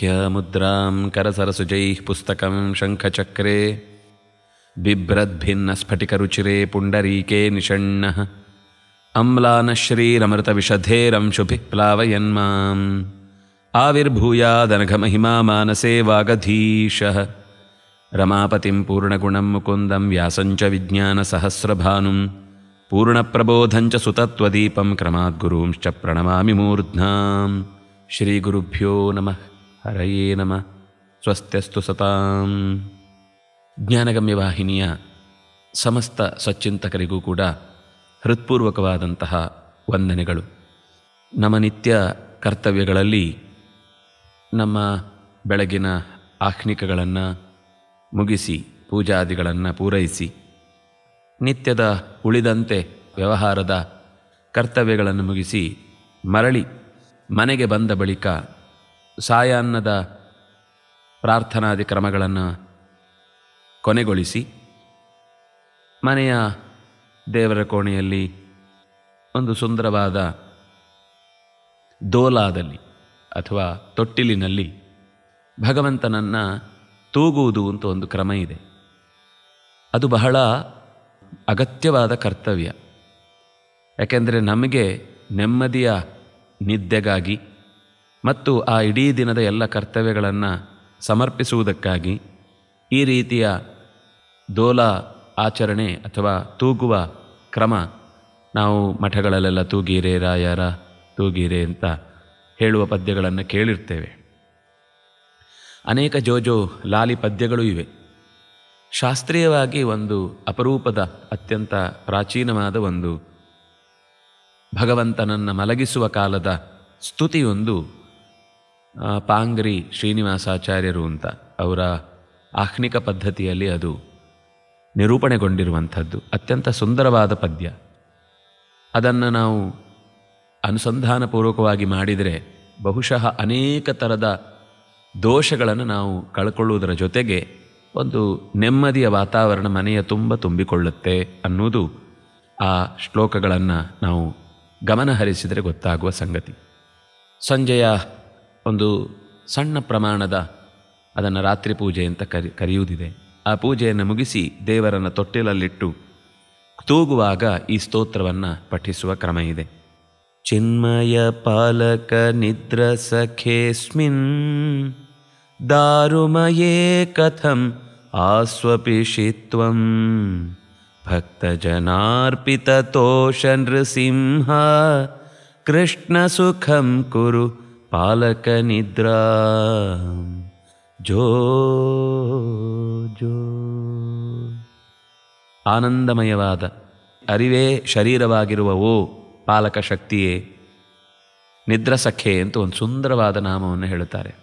आरुह्य मुद्रां करसरसुजैः पुस्तकं शङ्खचक्रे बिभ्रद्भिन्नस्फटिकरुचिरे पुण्डरीके निषण्णः अम्लानश्रीरमृतविशधेरंशुभिः प्लावयन्माम् आविर्भूयादनघमहिमा मानसे वागधीशः रमापतिं पूर्णगुणं मुकुन्दं व्यासञ्च विज्ञानसहस्रभानुं पूर्णप्रबोधञ्च सुतत्वदीपं क्रमाद्गुरूंश्च प्रणमामि मूर्ध्नाम् ಶ್ರೀಗುರುಭ್ಯೋ ನಮಃ ಹರಯೇ ನಮಃ. ಸ್ವಸ್ತ್ಯಸ್ತು ಸತಾಂ. ಜ್ಞಾನಗಮ್ಯ ವಾಹಿನಿಯ ಸಮಸ್ತ ಸಚ್ಚಿಂತಕರಿಗೂ ಕೂಡ ಹೃತ್ಪೂರ್ವಕವಾದಂತಹ ವಂದನೆಗಳು. ನಮ್ಮ ನಿತ್ಯ ಕರ್ತವ್ಯಗಳಲ್ಲಿ ನಮ್ಮ ಬೆಳಗಿನ ಆಹ್ನಿಕಗಳನ್ನು ಮುಗಿಸಿ ಪೂಜಾದಿಗಳನ್ನು ಪೂರೈಸಿ ನಿತ್ಯದ ಉಳಿದಂತೆ ವ್ಯವಹಾರದ ಕರ್ತವ್ಯಗಳನ್ನು ಮುಗಿಸಿ ಮರಳಿ ಮನೆಗೆ ಬಂದ ಬಳಿಕ ಸಾಯಾನ್ನದ ಪ್ರಾರ್ಥನಾದಿ ಕ್ರಮಗಳನ್ನು ಕೊನೆಗೊಳಿಸಿ ಮನೆಯ ದೇವರ ಕೋಣೆಯಲ್ಲಿ ಒಂದು ಸುಂದರವಾದ ದೋಲಾದಲ್ಲಿ ಅಥವಾ ತೊಟ್ಟಿಲಿನಲ್ಲಿ ಭಗವಂತನನ್ನು ತೂಗುವುದು ಅಂತ ಒಂದು ಕ್ರಮ ಇದೆ. ಅದು ಬಹಳ ಅಗತ್ಯವಾದ ಕರ್ತವ್ಯ. ಯಾಕೆಂದರೆ ನಮಗೆ ನೆಮ್ಮದಿಯ ನಿದ್ದೆಗಾಗಿ ಮತ್ತು ಆ ಇಡೀ ದಿನದ ಎಲ್ಲ ಕರ್ತವ್ಯಗಳನ್ನು ಸಮರ್ಪಿಸುವುದಕ್ಕಾಗಿ ಈ ರೀತಿಯ ದೋಲ ಆಚರಣೆ ಅಥವಾ ತೂಗುವ ಕ್ರಮ ನಾವು ಮಠಗಳಲ್ಲೆಲ್ಲ ತೂಗೀರೆ ರಾಯರ ತೂಗೀರೆ ಅಂತ ಹೇಳುವ ಪದ್ಯಗಳನ್ನು ಕೇಳಿರ್ತೇವೆ. ಅನೇಕ ಜೋಜೋ ಲಾಲಿ ಪದ್ಯಗಳೂ ಇವೆ. ಶಾಸ್ತ್ರೀಯವಾಗಿ ಒಂದು ಅಪರೂಪದ ಅತ್ಯಂತ ಪ್ರಾಚೀನವಾದ ಒಂದು ಭಗವಂತನನ್ನು ಮಲಗಿಸುವ ಕಾಲದ ಸ್ತುತಿಯೊಂದು ಪಾಂಗ್ರಿ ಶ್ರೀನಿವಾಸಾಚಾರ್ಯರು ಅಂತ ಅವರ ಆಹ್ನಿಕ ಪದ್ಧತಿಯಲ್ಲಿ ಅದು ನಿರೂಪಣೆಗೊಂಡಿರುವಂಥದ್ದು ಅತ್ಯಂತ ಸುಂದರವಾದ ಪದ್ಯ. ಅದನ್ನು ನಾವು ಅನುಸಂಧಾನಪೂರ್ವಕವಾಗಿ ಮಾಡಿದರೆ ಬಹುಶಃ ಅನೇಕ ಥರದ ದೋಷಗಳನ್ನು ನಾವು ಕಳ್ಕೊಳ್ಳುವುದರ ಜೊತೆಗೆ ಒಂದು ನೆಮ್ಮದಿಯ ವಾತಾವರಣ ಮನೆಯ ತುಂಬ ತುಂಬಿಕೊಳ್ಳುತ್ತೆ ಅನ್ನುವುದು ಆ ಶ್ಲೋಕಗಳನ್ನು ನಾವು ಗಮನಹರಿಸಿದರೆ ಗೊತ್ತಾಗುವ ಸಂಗತಿ. ಸಂಜೆಯ ಒಂದು ಸಣ್ಣ ಪ್ರಮಾಣದ ಅದನ್ನು ರಾತ್ರಿ ಪೂಜೆ ಅಂತ ಕರೆಯುವುದಿದೆ. ಆ ಪೂಜೆಯನ್ನು ಮುಗಿಸಿ ದೇವರನ್ನು ತೊಟ್ಟಿಲಲ್ಲಿಟ್ಟು ತೂಗುವಾಗ ಈ ಸ್ತೋತ್ರವನ್ನು ಪಠಿಸುವ ಕ್ರಮ ಇದೆ. ಚಿನ್ಮಯ ಪಾಲಕ ನಿದ್ರ ಸಖೇಸ್ಮಿನ್ ದಾರುಮಯೇ ಕಥಂ ಆಸ್ವಪಿಷಿತ್ವಂ ಭಕ್ತಜನಾರ್ಪಿತತೋಷ ನೃಸಿಂಹ ಕೃಷ್ಣ ಸುಖಂ ಕುರು ಪಾಲಕ ನಿದ್ರಾ ಜೋ ಜೋ. ಆನಂದಮಯವಾದ ಅರಿವೇ ಶರೀರವಾಗಿರುವ ಓ ಪಾಲಕ ಶಕ್ತಿಯೇ, ನಿದ್ರಸಖೆ ಅಂತ ಒಂದು ಸುಂದರವಾದ ನಾಮವನ್ನು ಹೇಳುತ್ತಾರೆ.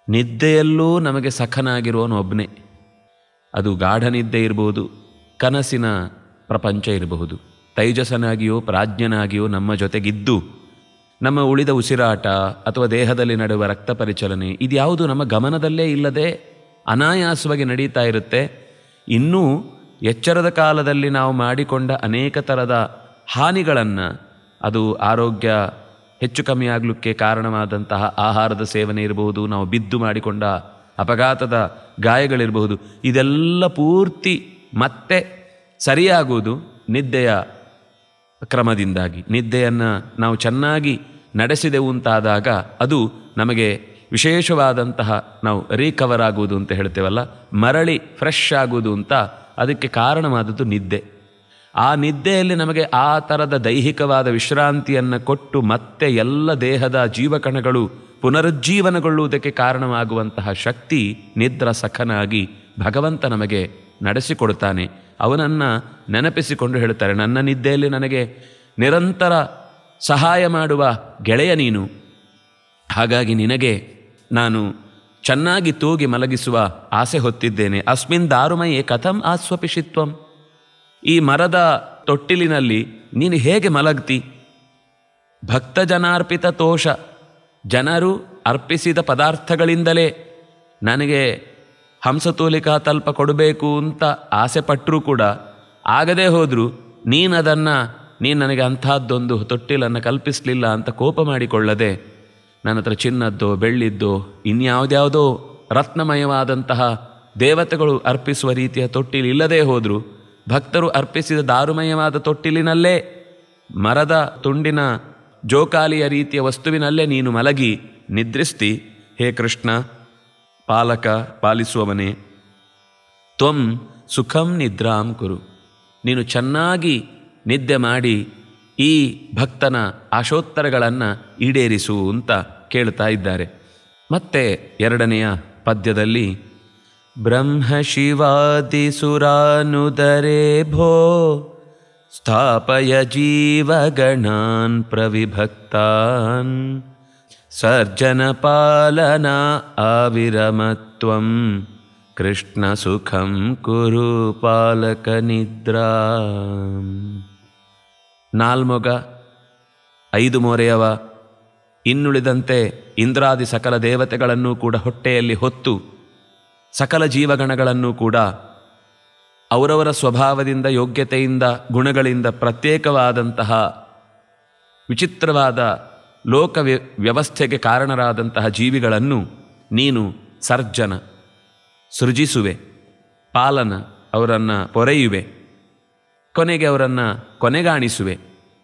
ನಿದ್ದೆಯಲ್ಲೂ ನಮಗೆ ಸಖನಾಗಿರುವವನು ಒಬ್ಬನೇ. ಅದು ಗಾಢ ನಿದ್ದೆ ಇರಬಹುದು, ಕನಸಿನ ಪ್ರಪಂಚ ಇರಬಹುದು. ತೈಜಸನಾಗಿಯೋ ಪ್ರಾಜ್ಞನಾಗಿಯೋ ನಮ್ಮ ಜೊತೆಗಿದ್ದು ನಮ್ಮ ಉಳಿದ ಉಸಿರಾಟ ಅಥವಾ ದೇಹದಲ್ಲಿ ನಡೆಯುವ ರಕ್ತ ಪರಿಚಲನೆ ಇದ್ಯಾವುದು ನಮ್ಮ ಗಮನದಲ್ಲೇ ಇಲ್ಲದೆ ಅನಾಯಾಸವಾಗಿ ನಡೀತಾ ಇರುತ್ತೆ. ಇನ್ನೂ ಎಚ್ಚರದ ಕಾಲದಲ್ಲಿ ನಾವು ಮಾಡಿಕೊಂಡ ಅನೇಕ ಥರದ ಹಾನಿಗಳನ್ನು, ಅದು ಆರೋಗ್ಯ ಹೆಚ್ಚು ಕಮ್ಮಿ ಆಗಲಿಕ್ಕೆ ಕಾರಣವಾದಂತಹ ಆಹಾರದ ಸೇವನೆ ಇರಬಹುದು, ನಾವು ಬಿದ್ದು ಮಾಡಿಕೊಂಡ ಅಪಘಾತದ ಗಾಯಗಳಿರಬಹುದು, ಇದೆಲ್ಲ ಪೂರ್ತಿ ಮತ್ತೆ ಸರಿಯಾಗುವುದು ನಿದ್ದೆಯ ಕ್ರಮದಿಂದಾಗಿ. ನಿದ್ದೆಯನ್ನು ನಾವು ಚೆನ್ನಾಗಿ ನಡೆಸಿದೆವು ಅಂತಾದಾಗ ಅದು ನಮಗೆ ವಿಶೇಷವಾದಂತಹ ನಾವು ರೀಕವರ್ ಆಗುವುದು ಅಂತ ಹೇಳ್ತೇವಲ್ಲ, ಮರಳಿ ಫ್ರೆಶ್ ಆಗುವುದು ಅಂತ ಅದಕ್ಕೆ ಕಾರಣವಾದದ್ದು ನಿದ್ದೆ. ಆ ನಿದ್ದೆಯಲ್ಲಿ ನಮಗೆ ಆ ಥರದ ದೈಹಿಕವಾದ ವಿಶ್ರಾಂತಿಯನ್ನು ಕೊಟ್ಟು ಮತ್ತೆ ಎಲ್ಲ ದೇಹದ ಜೀವಕಣಗಳು ಪುನರುಜ್ಜೀವನಗೊಳ್ಳುವುದಕ್ಕೆ ಕಾರಣವಾಗುವಂತಹ ಶಕ್ತಿ ನಿದ್ರ ಸಖನಾಗಿ ಭಗವಂತ ನಮಗೆ ನಡೆಸಿಕೊಡುತ್ತಾನೆ. ಅವನನ್ನು ನೆನಪಿಸಿಕೊಂಡು ಹೇಳ್ತಾರೆ, ನನ್ನ ನಿದ್ದೆಯಲ್ಲಿ ನನಗೆ ನಿರಂತರ ಸಹಾಯ ಮಾಡುವ ಗೆಳೆಯ ನೀನು, ಹಾಗಾಗಿ ನಿನಗೆ ನಾನು ಚೆನ್ನಾಗಿ ತೂಗಿ ಮಲಗಿಸುವ ಆಸೆ ಹೊತ್ತಿದ್ದೇನೆ. ಅಸ್ಮಿನ್ ದಾರುಮಯೇ ಕಥಂ ಆಸ್ವಪಿಷಿತ್ವಂ. ಈ ಮರದ ತೊಟ್ಟಿಲಿನಲ್ಲಿ ನೀನು ಹೇಗೆ ಮಲಗ್ತಿ? ಭಕ್ತಜನಾರ್ಪಿತ ತೋಷ, ಜನರು ಅರ್ಪಿಸಿದ ಪದಾರ್ಥಗಳಿಂದಲೇ ನನಗೆ ಹಂಸತೂಲಿಕಾ ತಲ್ಪ ಕೊಡಬೇಕು ಅಂತ ಆಸೆ ಪಟ್ಟರೂ ಕೂಡ ಆಗದೇ ಹೋದರೂ ನೀನು ನನಗೆ ಅಂಥದ್ದೊಂದು ತೊಟ್ಟಿಲನ್ನು ಕಲ್ಪಿಸಲಿಲ್ಲ ಅಂತ ಕೋಪ ಮಾಡಿಕೊಳ್ಳದೆ ನನ್ನ ಹತ್ರ ಚಿನ್ನದ್ದೋ ಬೆಳ್ಳಿದ್ದೋ ಇನ್ಯಾವುದ್ಯಾವುದೋ ರತ್ನಮಯವಾದಂತಹ ದೇವತೆಗಳು ಅರ್ಪಿಸುವ ರೀತಿಯ ತೊಟ್ಟಿಲು ಇಲ್ಲದೇ ಹೋದರೂ ಭಕ್ತರು ಅರ್ಪಿಸಿದ ದಾರುಮಯವಾದ ತೊಟ್ಟಿಲಿನಲ್ಲೇ ಮರದ ತುಂಡಿನ ಜೋಕಾಲಿಯ ರೀತಿಯ ವಸ್ತುವಿನಲ್ಲೇ ನೀನು ಮಲಗಿ ನಿದ್ರಿಸ್ತಿ. ಹೇ ಕೃಷ್ಣ, ಪಾಲಕ, ಪಾಲಿಸುವವನೇ, ತ್ವಂ ಸುಖಂ ನಿದ್ರಾಂ ಕುರು, ನೀನು ಚೆನ್ನಾಗಿ ನಿದ್ದೆ ಮಾಡಿ ಈ ಭಕ್ತನ ಆಶೋತ್ತರಗಳನ್ನು ಈಡೇರಿಸು ಅಂತ ಕೇಳ್ತಾ ಇದ್ದಾರೆ. ಮತ್ತೆ ಎರಡನೆಯ ಪದ್ಯದಲ್ಲಿ ಬ್ರಹ್ಮ ಶಿವಾದಿ ಸುರಾನುದರೇ ಭೋ ಸ್ಥಾಪಯ ಜೀವಗಣಾನ್ ಪ್ರವಿಭಕ್ತಾನ್ ಸರ್ಜನ ಪಾಲನಾ ಆವಿರಮತ್ವಂ ಕೃಷ್ಣ ಸುಖಂ ಕುರು ಪಾಲಕ ನಿದ್ರಾ. ನಾಲ್ಮೊಗ, 5 ಮೋರೆಯವ, ಇನ್ನುಳಿದಂತೆ ಇಂದ್ರಾದಿ ಸಕಲ ದೇವತೆಗಳನ್ನೂ ಕೂಡ ಹೊಟ್ಟೆಯಲ್ಲಿ ಹೊತ್ತು ಸಕಲ ಜೀವಗಣಗಳನ್ನು ಕೂಡ ಅವರವರ ಸ್ವಭಾವದಿಂದ, ಯೋಗ್ಯತೆಯಿಂದ, ಗುಣಗಳಿಂದ ಪ್ರತ್ಯೇಕವಾದಂತಹ ವಿಚಿತ್ರವಾದ ಲೋಕ ವ್ಯವಸ್ಥೆಗೆ ಕಾರಣರಾದಂತಹ ಜೀವಿಗಳನ್ನು ನೀನು ಸರ್ಜನ, ಸೃಜಿಸುವೆ, ಪಾಲನ, ಅವರನ್ನು ಪೊರೆಯುವೆ, ಕೊನೆಗೆ ಅವರನ್ನು ಕೊನೆಗಾಣಿಸುವೆ.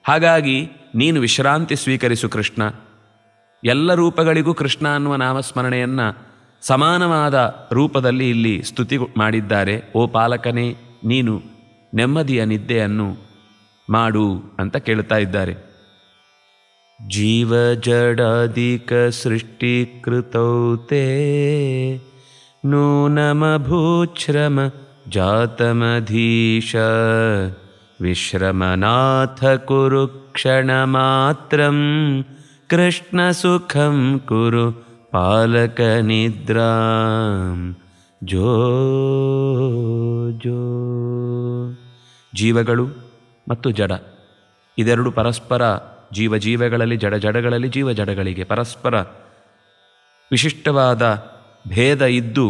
ಹಾಗಾಗಿ ನೀನು ವಿಶ್ರಾಂತಿ ಸ್ವೀಕರಿಸು ಕೃಷ್ಣ. ಎಲ್ಲ ರೂಪಗಳಿಗೂ ಕೃಷ್ಣ ಅನ್ನುವ ನಾಮಸ್ಮರಣೆಯನ್ನು ಸಮಾನವಾದ ರೂಪದಲ್ಲಿ ಇಲ್ಲಿ ಸ್ತುತಿ ಮಾಡಿದ್ದಾರೆ. ಓ ಪಾಲಕನೇ, ನೀನು ನೆಮ್ಮದಿಯ ನಿದ್ದೆಯನ್ನು ಮಾಡು ಅಂತ ಕೇಳ್ತಾ ಇದ್ದಾರೆ. ಜೀವ ಜಡಾದಿಕ ಸೃಷ್ಟಿಕೃತೌ ತೇ ನೂನಮಭೂಚ್ರಮ ಜಾತಮಧೀಶ ವಿಶ್ರಮನಾಥ ಕುರು ಕ್ಷಣ ಮಾತ್ರಂ ಕೃಷ್ಣ ಸುಖಂ ಕುರು ಪಾಲಕ ನಿದ್ರಾಂ ಜೋ ಜೋ. ಜೀವಗಳು ಮತ್ತು ಜಡ ಇದೆರಡು ಪರಸ್ಪರ, ಜೀವಗಳಲ್ಲಿ, ಜಡಗಳಲ್ಲಿ, ಜೀವಜಡಗಳಿಗೆ ಪರಸ್ಪರ ವಿಶಿಷ್ಟವಾದ ಭೇದ ಇದ್ದು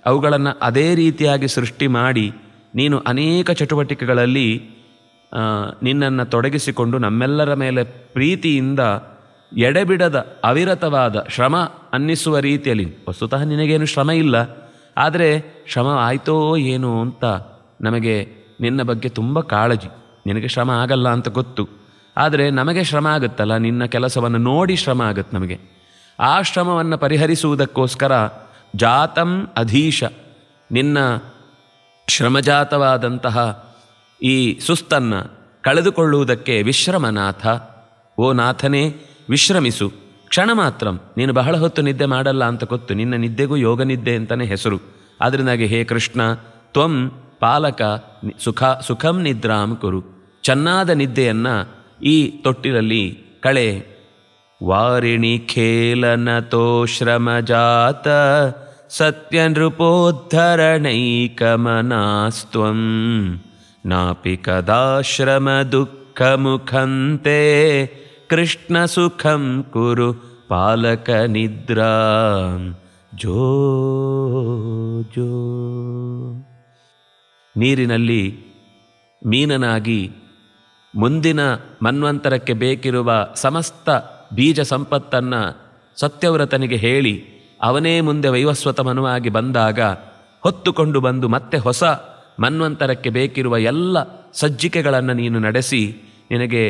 ಅವುಗಳನ್ನು ಅದೇ ರೀತಿಯಾಗಿ ಸೃಷ್ಟಿ ಮಾಡಿ ನೀನು ಅನೇಕ ಚಟುವಟಿಕೆಗಳಲ್ಲಿ ನಿನ್ನನ್ನು ತೊಡಗಿಸಿಕೊಂಡು ನಮ್ಮೆಲ್ಲರ ಮೇಲೆ ಪ್ರೀತಿಯಿಂದ ಎಡೆಬಿಡದ ಅವಿರತವಾದ ಶ್ರಮ ಅನ್ನಿಸುವ ರೀತಿಯಲ್ಲಿ, ವಸ್ತುತಃ ನಿನಗೇನು ಶ್ರಮ ಇಲ್ಲ, ಆದರೆ ಶ್ರಮ ಆಯಿತೋ ಏನೋ ಅಂತ ನಮಗೆ ನಿನ್ನ ಬಗ್ಗೆ ತುಂಬ ಕಾಳಜಿ. ನಿನಗೆ ಶ್ರಮ ಆಗಲ್ಲ ಅಂತ ಗೊತ್ತು, ಆದರೆ ನಮಗೆ ಶ್ರಮ ಆಗುತ್ತಲ್ಲ, ನಿನ್ನ ಕೆಲಸವನ್ನು ನೋಡಿ ಶ್ರಮ ಆಗುತ್ತೆ ನಮಗೆ. ಆ ಶ್ರಮವನ್ನು ಪರಿಹರಿಸುವುದಕ್ಕೋಸ್ಕರ ಜಾತಂ ಅಧೀಶ, ನಿನ್ನ ಶ್ರಮಜಾತವಾದಂತಹ ಈ ಸುಸ್ತನ್ನು ಕಳೆದುಕೊಳ್ಳುವುದಕ್ಕೆ ವಿಶ್ರಮನಾಥ, ಓ ನಾಥನೇ ವಿಶ್ರಮಿಸು. ಕ್ಷಣ ಮಾತ್ರ, ನೀನು ಬಹಳ ಹೊತ್ತು ನಿದ್ದೆ ಮಾಡಲ್ಲ ಅಂತ ಗೊತ್ತು, ನಿನ್ನ ನಿದ್ದೆಗೂ ಯೋಗ ನಿದ್ದೆ ಅಂತಲೇ ಹೆಸರು. ಆದ್ದರಿಂದಾಗಿ ಹೇ ಕೃಷ್ಣ, ತ್ವಂ ಪಾಲಕ ಸುಖಂ ನಿದ್ರಾಂ ಕುರು, ಚೆನ್ನಾದ ನಿದ್ದೆಯನ್ನು ಈ ತೊಟ್ಟಿಲಲ್ಲಿ ಕಳೆ. ವಾರಿಣಿ ಖೇಲನತೋ ಶ್ರಮಜಾತ ಸತ್ಯ ನೃಪೋದ್ಧರಣೈಕಮನಾಸ್ತ್ವಂ ನಾಪಿ ಕದಾಶ್ರಮ ದುಃಖ ಮುಖಂತೆ ಕೃಷ್ಣ ಸುಖಂ ಕುರು ಪಾಲಕ ನಿದ್ರಾ ಜೋ ಜೋ. ನೀರಿನಲ್ಲಿ ಮೀನನಾಗಿ ಮುಂದಿನ ಮನ್ವಂತರಕ್ಕೆ ಬೇಕಿರುವ ಸಮಸ್ತ ಬೀಜ ಸಂಪತ್ತನ್ನು ಸತ್ಯವ್ರತನಿಗೆ ಹೇಳಿ ಅವನೇ ಮುಂದೆ ವೈವಸ್ವತ ಮನುವಾಗಿ ಬಂದಾಗ ಹೊತ್ತುಕೊಂಡು ಬಂದು ಮತ್ತೆ ಹೊಸ ಮನ್ವಂತರಕ್ಕೆ ಬೇಕಿರುವ ಎಲ್ಲ ಸಜ್ಜಿಕೆಗಳನ್ನು ನೀನು ನಡೆಸಿ ನಿನಗೆ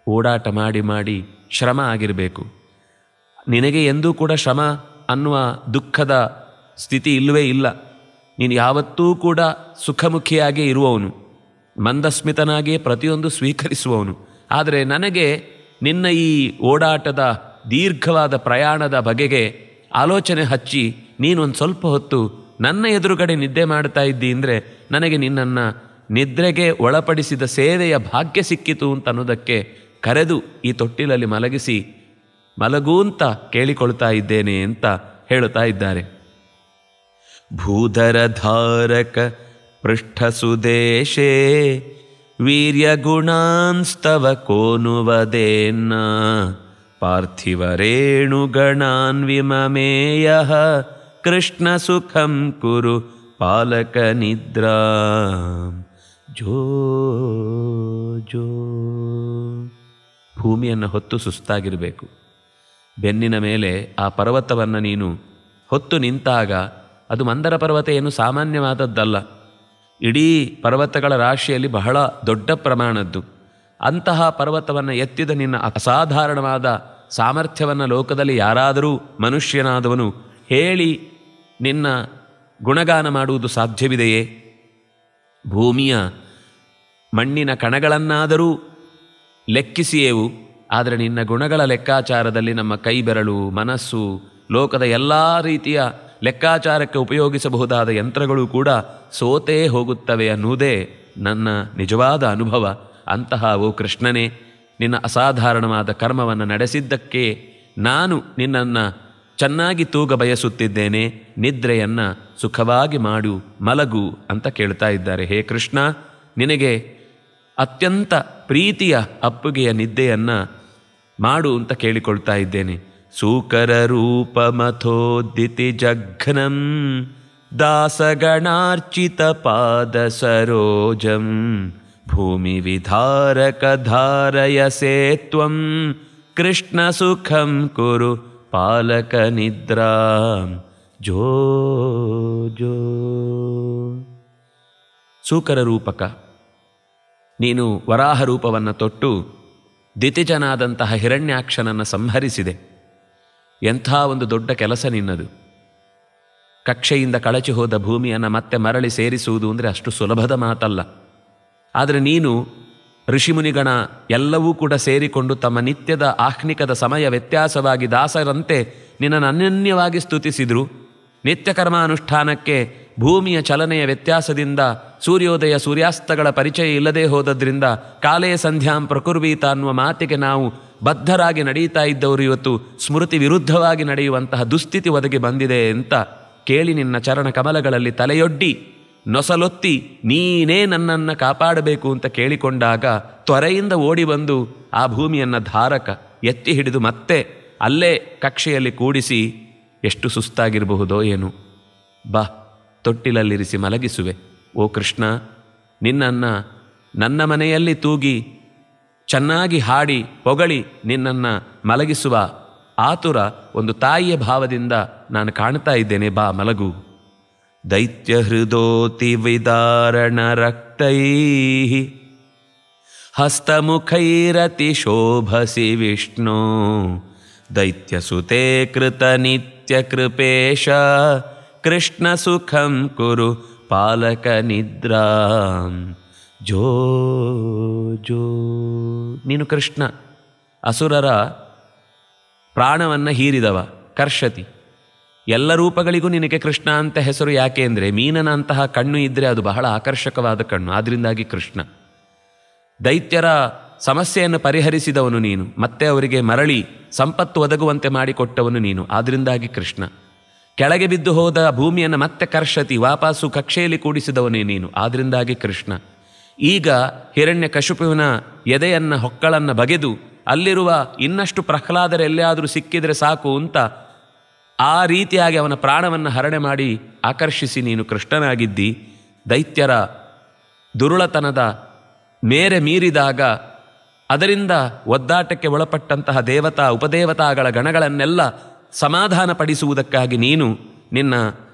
ಓಡಾಟ ಮಾಡಿ ಮಾಡಿ ಶ್ರಮ ಆಗಿರಬೇಕು. ನಿನಗೆ ಎಂದೂ ಕೂಡ ಶ್ರಮ ಅನ್ನುವ ದುಃಖದ ಸ್ಥಿತಿ ಇಲ್ಲವೇ ಇಲ್ಲ. ನೀನು ಯಾವತ್ತೂ ಕೂಡ ಸುಖಮುಖಿಯಾಗೇ ಇರುವವನು, ಮಂದಸ್ಮಿತನಾಗಿಯೇ ಪ್ರತಿಯೊಂದು ಸ್ವೀಕರಿಸುವವನು. ಆದರೆ ನನಗೆ ನಿನ್ನ ಈ ಓಡಾಟದ ದೀರ್ಘವಾದ ಪ್ರಯಾಣದ ಬಗೆಗೆ ಆಲೋಚನೆ ಹಚ್ಚಿ ನೀನೊಂದು ಸ್ವಲ್ಪ ಹೊತ್ತು ನನ್ನ ಎದುರುಗಡೆ ನಿದ್ದೆ ಮಾಡ್ತಾ ಇದ್ದಿ ಅಂದರೆ ನನಗೆ ನಿನ್ನನ್ನು ನಿದ್ರೆಗೆ ಒಳಪಡಿಸಿದ ಸೇವೆಯ ಭಾಗ್ಯ ಸಿಕ್ಕಿತು ಅಂತ ಅನ್ನೋದಕ್ಕೆ ಕರೆದು ಈ ತೊಟ್ಟಿಲಲ್ಲಿ ಮಲಗಿಸಿ ಮಲಗೂಂತ ಕೇಳಿಕೊಳ್ತಾ ಇದ್ದೇನೆ ಅಂತ ಹೇಳುತ್ತಾ ಇದ್ದಾರೆ. ಭೂಧರಧಾರಕ ಪೃಷ್ಠಸುದೇಶೇ ವೀರ್ಯಗುಣಾನ್ಸ್ತವ ಕೋನುವದೇನ್ನ ಪಾರ್ಥಿವರೇಣುಗಣಾನ್ ವಿಮಮೇಯಃ ಕೃಷ್ಣ ಸುಖಂ ಕುರು ಪಾಲಕ ನಿದ್ರಾ ಜೋ ಜೋ. ಭೂಮಿಯನ್ನು ಹೊತ್ತು ಸುಸ್ತಾಗಿರಬೇಕು, ಬೆನ್ನಿನ ಮೇಲೆ ಆ ಪರ್ವತವನ್ನು ನೀನು ಹೊತ್ತು ನಿಂತಾಗ ಅದು ಮಂದರ ಪರ್ವತ ಏನು ಸಾಮಾನ್ಯವಾದದ್ದಲ್ಲ. ಇಡೀ ಪರ್ವತಗಳ ರಾಶಿಯಲ್ಲಿ ಬಹಳ ದೊಡ್ಡ ಪ್ರಮಾಣದ್ದು. ಅಂತಹ ಪರ್ವತವನ್ನು ಎತ್ತಿದ ನಿನ್ನ ಅಸಾಧಾರಣವಾದ ಸಾಮರ್ಥ್ಯವನ್ನು ಲೋಕದಲ್ಲಿ ಯಾರಾದರೂ ಮನುಷ್ಯನಾದವನು ಹೇಳಿ ನಿನ್ನ ಗುಣಗಾನ ಮಾಡುವುದು ಸಾಧ್ಯವಿದೆಯೇ? ಭೂಮಿಯ ಮಣ್ಣಿನ ಕಣಗಳನ್ನಾದರೂ ಲೆಕ್ಕಿಸಿಯೇವು, ಆದರೆ ನಿನ್ನ ಗುಣಗಳ ಲೆಕ್ಕಾಚಾರದಲ್ಲಿ ನಮ್ಮ ಕೈ ಬೆರಳು, ಮನಸ್ಸು, ಲೋಕದ ಎಲ್ಲ ರೀತಿಯ ಲೆಕ್ಕಾಚಾರಕ್ಕೆ ಉಪಯೋಗಿಸಬಹುದಾದ ಯಂತ್ರಗಳು ಕೂಡ ಸೋತೇ ಹೋಗುತ್ತವೆ ಅನ್ನುವುದೇ ನನ್ನ ನಿಜವಾದ ಅನುಭವ. ಅಂತಹ ಓ ಕೃಷ್ಣನೇ, ನಿನ್ನ ಅಸಾಧಾರಣವಾದ ಕರ್ಮವನ್ನು ನಡೆಸಿದ್ದಕ್ಕೆ ನಾನು ನಿನ್ನನ್ನು ಚೆನ್ನಾಗಿ ತೂಗ ಬಯಸುತ್ತಿದ್ದೇನೆ. ನಿದ್ರೆಯನ್ನು ಸುಖವಾಗಿ ಮಾಡು, ಮಲಗು ಅಂತ ಕೇಳ್ತಾ ಇದ್ದಾರೆ. ಹೇ ಕೃಷ್ಣ, ನಿನಗೆ ಅತ್ಯಂತ ಪ್ರೀತಿಯ ಅಪ್ಪುಗೆಯ ನಿದ್ದೆಯನ್ನು ಮಾಡು ಅಂತ ಕೇಳಿಕೊಳ್ತಾ ಇದ್ದೇನೆ. ಸೂಕರ ರೂಪಮಥೋದಿತಿ ಜಘ್ನಂ ದಾಸಗಣಾರ್ಚಿತ ಪಾದ ಸರೋಜಂ ಭೂಮಿ ವಿಧಾರಕ ಧಾರಯಸೇ ತ್ವಂ ಕೃಷ್ಣ ಸುಖಂ ಕುರು ಪಾಲಕ ನಿದ್ರಾ ಜೋ ಜೋ. ಸೂಕರ ರೂಪಕ, ನೀನು ವರಾಹ ರೂಪವನ್ನು ತೊಟ್ಟು ದಿತಿಜನಾದಂತಹ ಹಿರಣ್ಯಾಕ್ಷನನ್ನು ಸಂಹರಿಸಿದೆ. ಎಂಥ ಒಂದು ದೊಡ್ಡ ಕೆಲಸ ನಿನ್ನದು. ಕಕ್ಷೆಯಿಂದ ಕಳಚಿ ಹೋದ ಭೂಮಿಯನ್ನು ಮತ್ತೆ ಮರಳಿ ಸೇರಿಸುವುದು ಅಂದರೆ ಅಷ್ಟು ಸುಲಭದ ಮಾತಲ್ಲ. ಆದರೆ ನೀನು ಋಷಿಮುನಿಗಣ ಎಲ್ಲವೂ ಕೂಡ ಸೇರಿಕೊಂಡು ತಮ್ಮ ನಿತ್ಯದ ಆಹ್ನಿಕದ ಸಮಯ ವ್ಯತ್ಯಾಸವಾಗಿ ದಾಸರಂತೆ ನಿನ್ನನ್ನು ಅನನ್ಯವಾಗಿ ಸ್ತುತಿಸಿದರು. ನಿತ್ಯ ಕರ್ಮಾನುಷ್ಠಾನಕ್ಕೆ ಭೂಮಿಯ ಚಲನೆಯ ವ್ಯತ್ಯಾಸದಿಂದ ಸೂರ್ಯೋದಯ ಸೂರ್ಯಾಸ್ತಗಳ ಪರಿಚಯ ಇಲ್ಲದೆ ಹೋದದ್ರಿಂದ ಕಾಲೇ ಸಂಧ್ಯಾಂ ಪ್ರಕುರ್ವೀತ ಅನ್ನುವ ಮಾತಿಗೆ ನಾವು ಬದ್ಧರಾಗಿ ನಡೀತಾ ಇದ್ದವರು ಇವತ್ತು ಸ್ಮೃತಿ ವಿರುದ್ಧವಾಗಿ ನಡೆಯುವಂತಹ ದುಸ್ಥಿತಿ ಒದಗಿ ಬಂದಿದೆ ಅಂತ ಕೇಳಿ ನಿನ್ನ ಚರಣ ಕಮಲಗಳಲ್ಲಿ ತಲೆಯೊಡ್ಡಿ ನೊಸಲೊತ್ತಿ ನೀನೇ ನನ್ನನ್ನು ಕಾಪಾಡಬೇಕು ಅಂತ ಕೇಳಿಕೊಂಡಾಗ ತ್ವರೆಯಿಂದ ಓಡಿ ಬಂದು ಆ ಭೂಮಿಯನ್ನು ಧಾರಕ ಎತ್ತಿ ಹಿಡಿದು ಮತ್ತೆ ಅಲ್ಲೇ ಕಕ್ಷೆಯಲ್ಲಿ ಕೂಡಿಸಿ, ಎಷ್ಟು ಸುಸ್ತಾಗಿರಬಹುದೋ ಏನು, ಬಾ ತೊಟ್ಟಿಲಲ್ಲಿರಿಸಿ ಮಲಗಿಸುವೆ. ಓ ಕೃಷ್ಣ, ನಿನ್ನನ್ನು ನನ್ನ ಮನೆಯಲ್ಲಿ ತೂಗಿ ಚೆನ್ನಾಗಿ ಹಾಡಿ ಹೊಗಳಿ ನಿನ್ನನ್ನು ಮಲಗಿಸುವ ಆತುರ ಒಂದು ತಾಯಿಯ ಭಾವದಿಂದ ನಾನು ಕಾಣ್ತಾ ಇದ್ದೇನೆ. ಬಾ ಮಲಗು. ದೈತ್ಯ ಹೃದೋತಿ ವಿದಾರಣ ರಕ್ತೈ ಹಸ್ತಮುಖೈರತಿ ಶೋಭಸಿ ವಿಷ್ಣು ದೈತ್ಯಸುತೆ ಕೃತ ನಿತ್ಯ ಕೃಪೇಶ ಕೃಷ್ಣ ಸುಖಂ ಕುರು ಪಾಲಕ ನಿದ್ರಾ ಜೋ ಜೋ. ನೀನು ಕೃಷ್ಣ, ಅಸುರರ ಪ್ರಾಣವನ್ನು ಹೀರಿದವ ಕರ್ಷತಿ. ಎಲ್ಲ ರೂಪಗಳಿಗೂ ನಿನಗೆ ಕೃಷ್ಣ ಅಂತ ಹೆಸರು. ಯಾಕೆ ಅಂದರೆ ಮೀನನ ಅಂತಹ ಕಣ್ಣು ಇದ್ದರೆ ಅದು ಬಹಳ ಆಕರ್ಷಕವಾದ ಕಣ್ಣು, ಆದ್ದರಿಂದಾಗಿ ಕೃಷ್ಣ. ದೈತ್ಯರ ಸಮಸ್ಯೆಯನ್ನು ಪರಿಹರಿಸಿದವನು ನೀನು, ಮತ್ತೆ ಅವರಿಗೆ ಮರಳಿ ಸಂಪತ್ತು ಒದಗುವಂತೆ ಮಾಡಿಕೊಟ್ಟವನು ನೀನು, ಆದ್ದರಿಂದಾಗಿ ಕೃಷ್ಣ. ಕೆಳಗೆ ಬಿದ್ದು ಹೋದ ಭೂಮಿಯನ್ನು ಮತ್ತೆ ಕರ್ಷತಿ ವಾಪಸ್ಸು ಕಕ್ಷೆಯಲ್ಲಿ ಕೂಡಿಸಿದವನೇ ನೀನು, ಆದ್ದರಿಂದಾಗಿ ಕೃಷ್ಣ. ಈಗ ಹಿರಣ್ಯ ಕಶುಪುವಿನ ಎದೆಯನ್ನು ಹೊಕ್ಕಳನ್ನು ಬಗೆದು ಅಲ್ಲಿರುವ ಇನ್ನಷ್ಟು ಪ್ರಹ್ಲಾದರ ಎಲ್ಲಿಯಾದರೂ ಸಿಕ್ಕಿದರೆ ಸಾಕು ಅಂತ ಆ ರೀತಿಯಾಗಿ ಅವನ ಪ್ರಾಣವನ್ನು ಹರಣೆ ಮಾಡಿ ಆಕರ್ಷಿಸಿ ನೀನು ಕೃಷ್ಣನಾಗಿದ್ದಿ. ದೈತ್ಯರ ದುರುಳತನದ ಮೇರೆ ಮೀರಿದಾಗ ಅದರಿಂದ ಒದ್ದಾಟಕ್ಕೆ ಒಳಪಟ್ಟಂತಹ ದೇವತಾ ಉಪದೇವತಾಗಳ ಗಣಗಳನ್ನೆಲ್ಲ ಸಮಾಧಾನಪಡಿಸುವುದಕ್ಕಾಗಿ ನೀನು ನಿನ್ನ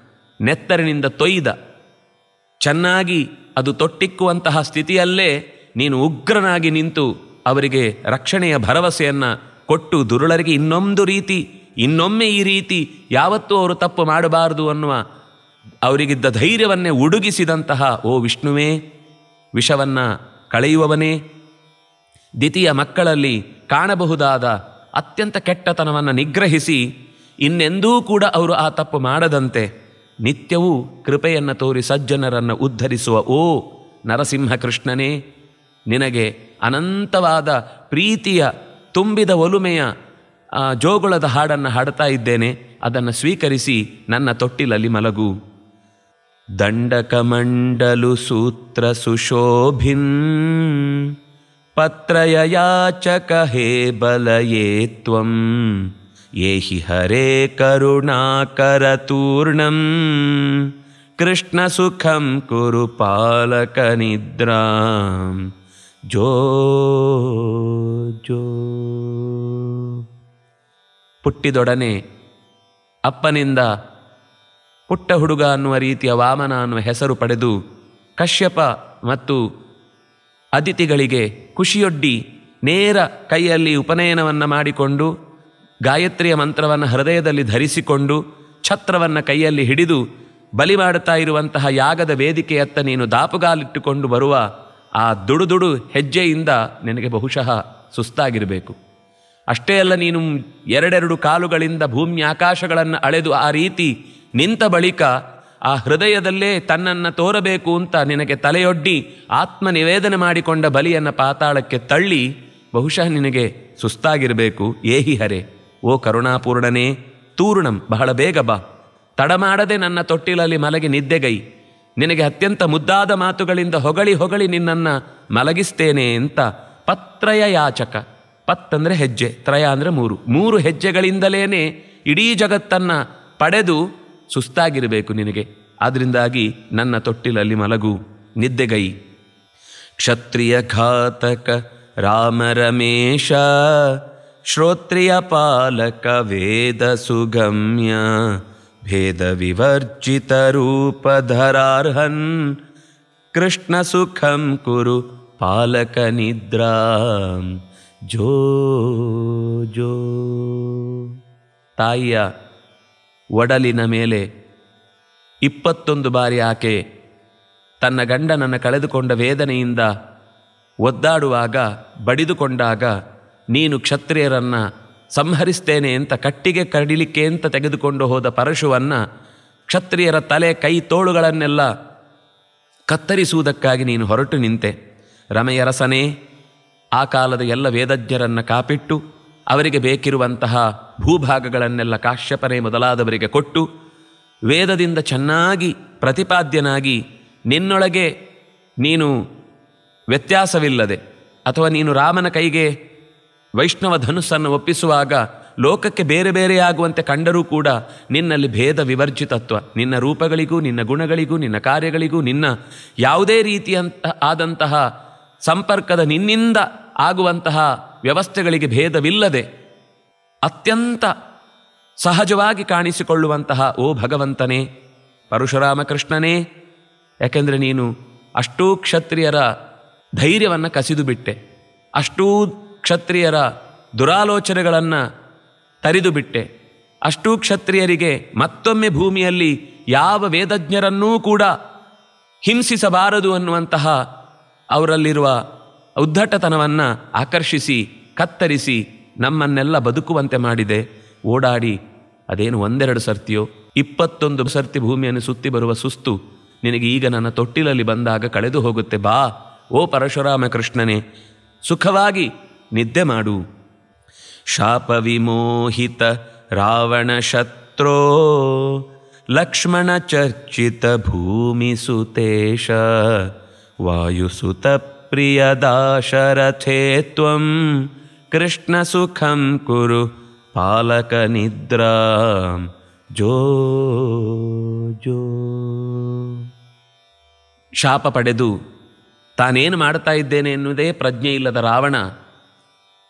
ನೆತ್ತರಿನಿಂದ ತೊಯ್ದ ಚೆನ್ನಾಗಿ ಅದು ತೊಟ್ಟಿಕ್ಕುವಂತಹ ಸ್ಥಿತಿಯಲ್ಲೇ ನೀನು ಉಗ್ರನಾಗಿ ನಿಂತು ಅವರಿಗೆ ರಕ್ಷಣೆಯ ಭರವಸೆಯನ್ನು ಕೊಟ್ಟು ದುರುಳರಿಗೆ ಇನ್ನೊಮ್ಮೆ ಈ ರೀತಿ ಯಾವತ್ತೂ ಅವರು ತಪ್ಪು ಮಾಡಬಾರದು ಅನ್ನುವ ಅವರಿಗಿದ್ದ ಧೈರ್ಯವನ್ನೇ ಉಡುಗಿಸಿದಂತಹ ಓ ವಿಷ್ಣುವೇ, ವಿಷವನ್ನು ಕಳೆಯುವವನೇ, ದಿತಿಯ ಮಕ್ಕಳಲ್ಲಿ ಕಾಣಬಹುದಾದ ಅತ್ಯಂತ ಕೆಟ್ಟತನವನ್ನು ನಿಗ್ರಹಿಸಿ ಇನ್ನೆಂದೂ ಕೂಡ ಅವರು ಆ ತಪ್ಪು ಮಾಡದಂತೆ ನಿತ್ಯವೂ ಕೃಪೆಯನ್ನು ತೋರಿ ಸಜ್ಜನರನ್ನು ಉದ್ಧರಿಸುವ ಓ ನರಸಿಂಹ ಕೃಷ್ಣನೇ, ನಿನಗೆ ಅನಂತವಾದ ಪ್ರೀತಿಯ ತುಂಬಿದ ಒಲುಮೆಯ ಜೋಗುಳದ ಹಾಡನ್ನು ಹಾಡ್ತಾ ಇದ್ದೇನೆ. ಅದನ್ನು ಸ್ವೀಕರಿಸಿ ನನ್ನ ತೊಟ್ಟಿಲಲ್ಲಿ ಮಲಗು. ದಂಡಕಮಂಡಲು ಸೂತ್ರ ಸುಶೋಭಿನ್ ಪತ್ರಯ ಯಾಚಕ ಹೇ ಬಲಯೇ ತ್ವಂ ಏಹಿ ಹರೇ ಕರುಣಾಕರತೂರ್ಣಂ ಕೃಷ್ಣ ಸುಖಂ ಕುರು ಪಾಲಕ ನಿದ್ರಾಂ ಜೋ ಜೋ. ಪುಟ್ಟಿದೊಡನೆ ಅಪ್ಪನಿಂದ ಪುಟ್ಟ ಹುಡುಗ ಅನ್ನುವ ರೀತಿಯ ವಾಮನ ಅನ್ನುವ ಹೆಸರು ಪಡೆದು ಕಶ್ಯಪ ಮತ್ತು ಅದಿತಿಗಳಿಗೆ ಖುಷಿಯೊಡ್ಡಿ ನೇರ ಕೈಯಲ್ಲಿ ಉಪನಯನವನ್ನು ಮಾಡಿಕೊಂಡು ಗಾಯತ್ರಿಯ ಮಂತ್ರವನ್ನು ಹೃದಯದಲ್ಲಿ ಧರಿಸಿಕೊಂಡು ಛತ್ರವನ್ನು ಕೈಯಲ್ಲಿ ಹಿಡಿದು ಬಲಿ ಮಾಡುತ್ತಾ ಇರುವಂತಹ ಯಾಗದ ವೇದಿಕೆಯತ್ತ ನೀನು ದಾಪುಗಾಲಿಟ್ಟುಕೊಂಡು ಬರುವ ಆ ದುಡುದುಡು ಹೆಜ್ಜೆಯಿಂದ ನಿನಗೆ ಬಹುಶಃ ಸುಸ್ತಾಗಿರಬೇಕು. ಅಷ್ಟೇ ಅಲ್ಲ, ನೀನು ಎರಡೆರಡು ಕಾಲುಗಳಿಂದ ಭೂಮಿ ಆಕಾಶಗಳನ್ನು ಅಳೆದು ಆ ರೀತಿ ನಿಂತ ಬಳಿಕ ಆ ಹೃದಯದಲ್ಲೇ ತನ್ನನ್ನು ತೋರಬೇಕು ಅಂತ ನಿನಗೆ ತಲೆಯೊಡ್ಡಿ ಆತ್ಮ ನಿವೇದನೆ ಮಾಡಿಕೊಂಡ ಬಲಿಯನ್ನು ಪಾತಾಳಕ್ಕೆ ತಳ್ಳಿ ಬಹುಶಃ ನಿನಗೆ ಸುಸ್ತಾಗಿರಬೇಕು. ಏಹಿ ಹರೆ, ಓ ಕರುಣಾಪೂರ್ಣನೇ, ತೂರ್ಣಂ, ಬಹಳ ಬೇಗ ಬಾ, ತಡ ಮಾಡದೆ ನನ್ನ ತೊಟ್ಟಿಲಲ್ಲಿ ಮಲಗಿ ನಿದ್ದೆಗೈ, ನಿನಗೆ ಅತ್ಯಂತ ಮುದ್ದಾದ ಮಾತುಗಳಿಂದ ಹೊಗಳಿ ಹೊಗಳಿ ನಿನ್ನನ್ನು ಮಲಗಿಸ್ತೇನೆ ಅಂತ ಪತ್ರಯ ಯಾಚಕ. ಪತ್ ಅಂದರೆ ಹೆಜ್ಜೆ, ತ್ರಯ ಅಂದರೆ ಮೂರು ಹೆಜ್ಜೆಗಳಿಂದಲೇ ಇಡೀ ಜಗತ್ತನ್ನು ಪಡೆದು ಸುಸ್ತಾಗಿರಬೇಕು ನಿನಗೆ. ಆದ್ದರಿಂದಾಗಿ ನನ್ನ ತೊಟ್ಟಿಲಲ್ಲಿ ಮಲಗು, ನಿದ್ದೆಗೈ. ಕ್ಷತ್ರಿಯ ಘಾತಕ ರಾಮ ರಮೇಶ, ಶ್ರೋತ್ರಿಯ ಪಾಲಕ ವೇದ ಸುಗಮ್ಯ, ಭೇದ ವಿವರ್ಜಿತ ರೂಪಧರಾರ್ಹನ್, ಕೃಷ್ಣ ಸುಖಂ ಕುರು ಪಾಲಕ ನಿದ್ರಾಂ, ಜೋ ಜೋ. ತಾಯಿಯ ಒಡಲಿನ ಮೇಲೆ 21 ಬಾರಿ ಆಕೆ ತನ್ನ ಗಂಡನನ್ನು ಕಳೆದುಕೊಂಡ ವೇದನೆಯಿಂದ ಒದ್ದಾಡುವಾಗ, ಬಡಿದುಕೊಂಡಾಗ, ನೀನು ಕ್ಷತ್ರಿಯರನ್ನು ಸಂಹರಿಸ್ತೇನೆ ಅಂತ ಕಟ್ಟಿಗೆ ಕಡಿಲಿಕ್ಕೆ ಅಂತ ತೆಗೆದುಕೊಂಡು ಹೋದ ಪರಶುವನ್ನು, ಕ್ಷತ್ರಿಯರ ತಲೆ ಕೈ ತೋಳುಗಳನ್ನೆಲ್ಲ ಕತ್ತರಿಸುವುದಕ್ಕಾಗಿ ನೀನು ಹೊರಟು ನಿಂತೆ. ರಮೆಯರಸನೇ, ಆ ಕಾಲದ ಎಲ್ಲ ವೇದಜ್ಞರನ್ನು ಕಾಪಿಟ್ಟು ಅವರಿಗೆ ಬೇಕಿರುವಂತಹ ಭೂಭಾಗಗಳನ್ನೆಲ್ಲ ಕಾಶ್ಯಪನೇ ಮೊದಲಾದವರಿಗೆ ಕೊಟ್ಟು ವೇದದಿಂದ ಚೆನ್ನಾಗಿ ಪ್ರತಿಪಾದ್ಯನಾಗಿ ನಿನ್ನೊಳಗೆ ನೀನು ವ್ಯತ್ಯಾಸವಿಲ್ಲದೆ, ಅಥವಾ ನೀನು ರಾಮನ ಕೈಗೆ ವೈಷ್ಣವ ಧನುಸ್ಸನ್ನು ಒಪ್ಪಿಸುವಾಗ ಲೋಕಕ್ಕೆ ಬೇರೆ ಬೇರೆಯಾಗುವಂತೆ ಕಂಡರೂ ಕೂಡ ನಿನ್ನಲ್ಲಿ ಭೇದ ವಿವರ್ಜಿತತ್ವ, ನಿನ್ನ ರೂಪಗಳಿಗೂ ನಿನ್ನ ಗುಣಗಳಿಗೂ ನಿನ್ನ ಕಾರ್ಯಗಳಿಗೂ ನಿನ್ನ ಯಾವುದೇ ಆದಂತಹ ಸಂಪರ್ಕದ ನಿನ್ನಿಂದ ಆಗುವಂತಹ ವ್ಯವಸ್ಥೆಗಳಿಗೆ ಭೇದವಿಲ್ಲದೆ ಅತ್ಯಂತ ಸಹಜವಾಗಿ ಕಾಣಿಸಿಕೊಳ್ಳುವಂತಹ ಓ ಭಗವಂತನೇ, ಪರಶುರಾಮಕೃಷ್ಣನೇ, ಯಾಕೆಂದರೆ ನೀನು ಅಷ್ಟೂ ಕ್ಷತ್ರಿಯರ ಧೈರ್ಯವನ್ನು ಕಸಿದು ಬಿಟ್ಟೆ, ಅಷ್ಟೂ ಕ್ಷತ್ರಿಯರ ದುರಾಲೋಚನೆಗಳನ್ನು ತರಿದು ಬಿಟ್ಟೆ, ಅಷ್ಟೂ ಕ್ಷತ್ರಿಯರಿಗೆ ಮತ್ತೊಮ್ಮೆ ಭೂಮಿಯಲ್ಲಿ ಯಾವ ವೇದಜ್ಞರನ್ನೂ ಕೂಡ ಹಿಂಸಿಸಬಾರದು ಅನ್ನುವಂತಹ ಅವರಲ್ಲಿರುವ ಉದ್ದಟತನವನ್ನು ಆಕರ್ಷಿಸಿ ಕತ್ತರಿಸಿ ನಮ್ಮನ್ನೆಲ್ಲ ಬದುಕುವಂತೆ ಮಾಡಿದೆ. ಓಡಾಡಿ ಅದೇನು 1-2 ಸರ್ತಿಯೋ 21 ಸರ್ತಿ ಭೂಮಿಯನ್ನು ಸುತ್ತಿ ಬರುವ ಸುಸ್ತು ನಿನಗೆ ಈಗ ನನ್ನ ತೊಟ್ಟಿಲಲ್ಲಿ ಬಂದಾಗ ಕಳೆದು ಹೋಗುತ್ತೆ. ಬಾ ಓ ಪರಶುರಾಮ ಕೃಷ್ಣನೇ, ಸುಖವಾಗಿ ನಿದ್ದೆ ಮಾಡು. ಶಾಪ ವಿಮೋಹಿತ ರಾವಣ ಶತ್ರೋ ಲಕ್ಷ್ಮಣ ಚರ್ಚಿತ ಭೂಮಿ ಸುತೇಶ, ವಾಯುಸುತ ಪ್ರಿಯ ದಾಶರಥೇ ತ್ವಂ, ಕೃಷ್ಣ ಸುಖಂ ಕುರು ಪಾಲಕ ನಿದ್ರಾಂ, ಜೋ ಜೋ. ಶಾಪ ಪಡೆದು ತಾನೇನು ಮಾಡ್ತಾ ಇದ್ದೇನೆ ಎನ್ನುವುದೇ ಪ್ರಜ್ಞೆ ಇಲ್ಲದ ರಾವಣ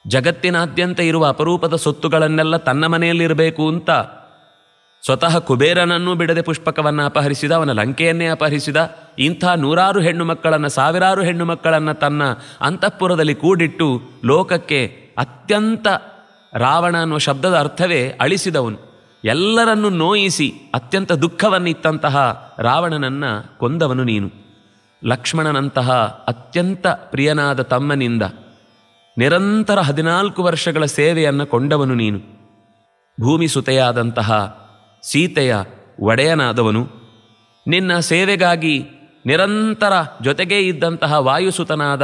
ಜಗತ್ತಿನಾದ್ಯಂತ ಇರುವ ಅಪರೂಪದ ಸೊತ್ತುಗಳನ್ನೆಲ್ಲ ತನ್ನ ಮನೆಯಲ್ಲಿರಬೇಕು ಅಂತ ಸ್ವತಃ ಕುಬೇರನನ್ನೂ ಬಿಡದೆ ಪುಷ್ಪಕವನ್ನು ಅಪಹರಿಸಿದ, ಅವನ ಲಂಕೆಯನ್ನೇ ಅಪಹರಿಸಿದ. ಇಂಥ 100 ಹೆಣ್ಣು ಮಕ್ಕಳನ್ನು, 1000 ಹೆಣ್ಣು ಮಕ್ಕಳನ್ನು ತನ್ನ ಅಂತಃಪುರದಲ್ಲಿ ಕೂಡಿಟ್ಟು ಲೋಕಕ್ಕೆ ಅತ್ಯಂತ ರಾವಣ ಅನ್ನುವ ಶಬ್ದದ ಅರ್ಥವೇ ಅಳಿಸಿದವನು. ಎಲ್ಲರನ್ನೂ ನೋಯಿಸಿ ಅತ್ಯಂತ ದುಃಖವನ್ನಿತ್ತಂತಹ ರಾವಣನನ್ನು ಕೊಂದವನು ನೀನು. ಲಕ್ಷ್ಮಣನಂತಹ ಅತ್ಯಂತ ಪ್ರಿಯನಾದ ತಮ್ಮನಿಂದ ನಿರಂತರ 14 ವರ್ಷಗಳ ಸೇವೆಯನ್ನು ಕೊಂಡವನು ನೀನು. ಭೂಮಿ ಸುತೆಯಾದಂತಹ ಸೀತೆಯ ಒಡೆಯನಾದವನು, ನಿನ್ನ ಸೇವೆಗಾಗಿ ನಿರಂತರ ಜೊತೆಗೇ ಇದ್ದಂತಹ ವಾಯುಸುತನಾದ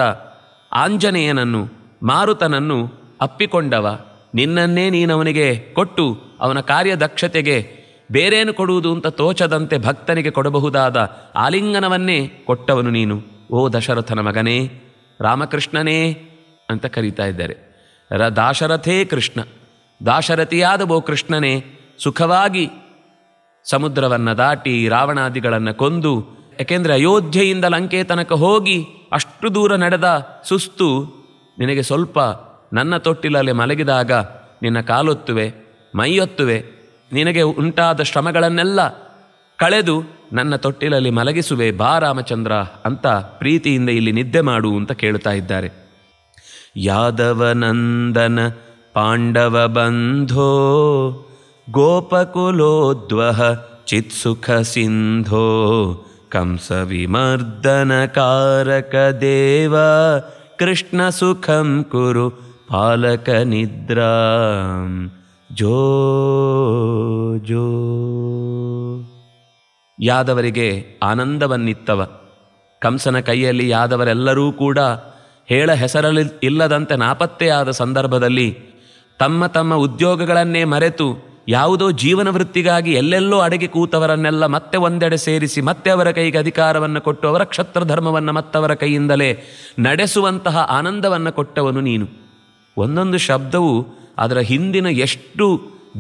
ಆಂಜನೇಯನನ್ನು, ಮಾರುತನನ್ನು ಅಪ್ಪಿಕೊಂಡವ. ನಿನ್ನನ್ನೇ ನೀನವನಿಗೆ ಕೊಟ್ಟು ಅವನ ಕಾರ್ಯದಕ್ಷತೆಗೆ ಬೇರೇನು ಕೊಡುವುದು ಅಂತ ತೋಚದಂತೆ ಭಕ್ತನಿಗೆ ಕೊಡಬಹುದಾದ ಆಲಿಂಗನವನ್ನೇ ಕೊಟ್ಟವನು ನೀನು. ಓ ದಶರಥನ ಮಗನೇ, ರಾಮಕೃಷ್ಣನೇ ಅಂತ ಕರೀತಾ ಇದ್ದಾರೆ. ದಾಶರಥೇ ಕೃಷ್ಣ, ದಾಶರಥಿಯಾದ ಓ ಕೃಷ್ಣನೇ, ಸುಖವಾಗಿ ಸಮುದ್ರವನ್ನು ದಾಟಿ ರಾವಣಾದಿಗಳನ್ನು ಕೊಂದು, ಏಕೆಂದರೆ ಅಯೋಧ್ಯೆಯಿಂದ ಲಂಕೆ ತನಕ ಹೋಗಿ ಅಷ್ಟು ದೂರ ನಡೆದ ಸುಸ್ತು ನಿನಗೆ ಸ್ವಲ್ಪ ನನ್ನ ತೊಟ್ಟಿಲಲ್ಲಿ ಮಲಗಿದಾಗ ನಿನ್ನ ಕಾಲೊತ್ತುವೆ. ಮೈಯೊತ್ತುವೆ, ನಿನಗೆ ಉಂಟಾದ ಶ್ರಮಗಳನ್ನೆಲ್ಲ ಕಳೆದು ನನ್ನ ತೊಟ್ಟಿಲಲ್ಲಿ ಮಲಗಿಸುವೆ ಬಾ ರಾಮಚಂದ್ರ ಅಂತ ಪ್ರೀತಿಯಿಂದ ಇಲ್ಲಿ ನಿದ್ದೆ ಮಾಡು ಅಂತ ಕೇಳ್ತಾ ಇದ್ದಾರೆ. ಯಾದವನಂದನ ಪಾಂಡವ ಬಂಧೋ ಗೋಪಕುಲೋದ್ವಹ ಚಿತ್ಸುಖ ಸಿಂಧೋ ಕಂಸ ವಿಮರ್ದನ ಕಾರಕ ದೇವ ಕೃಷ್ಣ ಸುಖಂ ಕುರು ಪಾಲಕ ನಿದ್ರಾ ಜೋ ಜೋ. ಯಾದವರಿಗೆ ಆನಂದವನ್ನಿತ್ತವ. ಕಂಸನ ಕೈಯಲ್ಲಿ ಯಾದವರೆಲ್ಲರೂ ಕೂಡ ಹೇಳ ಹೆಸರಲ್ಲಿ ಇಲ್ಲದಂತೆ ನಾಪತ್ತೆಯಾದ ಸಂದರ್ಭದಲ್ಲಿ ತಮ್ಮ ತಮ್ಮ ಉದ್ಯೋಗಗಳನ್ನೇ ಮರೆತು ಯಾವುದೋ ಜೀವನ ವೃತ್ತಿಗಾಗಿ ಎಲ್ಲೆಲ್ಲೋ ಅಡಗಿ ಕೂತವರನ್ನೆಲ್ಲ ಮತ್ತೆ ಒಂದೆಡೆ ಸೇರಿಸಿ ಮತ್ತೆ ಅವರ ಕೈಗೆ ಅಧಿಕಾರವನ್ನು ಕೊಟ್ಟು ಅವರ ಕ್ಷತ್ರ ಧರ್ಮವನ್ನು ಮತ್ತವರ ಕೈಯಿಂದಲೇ ನಡೆಸುವಂತಹ ಆನಂದವನ್ನು ಕೊಟ್ಟವನು ನೀನು. ಒಂದೊಂದು ಶಬ್ದವು ಅದರ ಹಿಂದಿನ ಎಷ್ಟು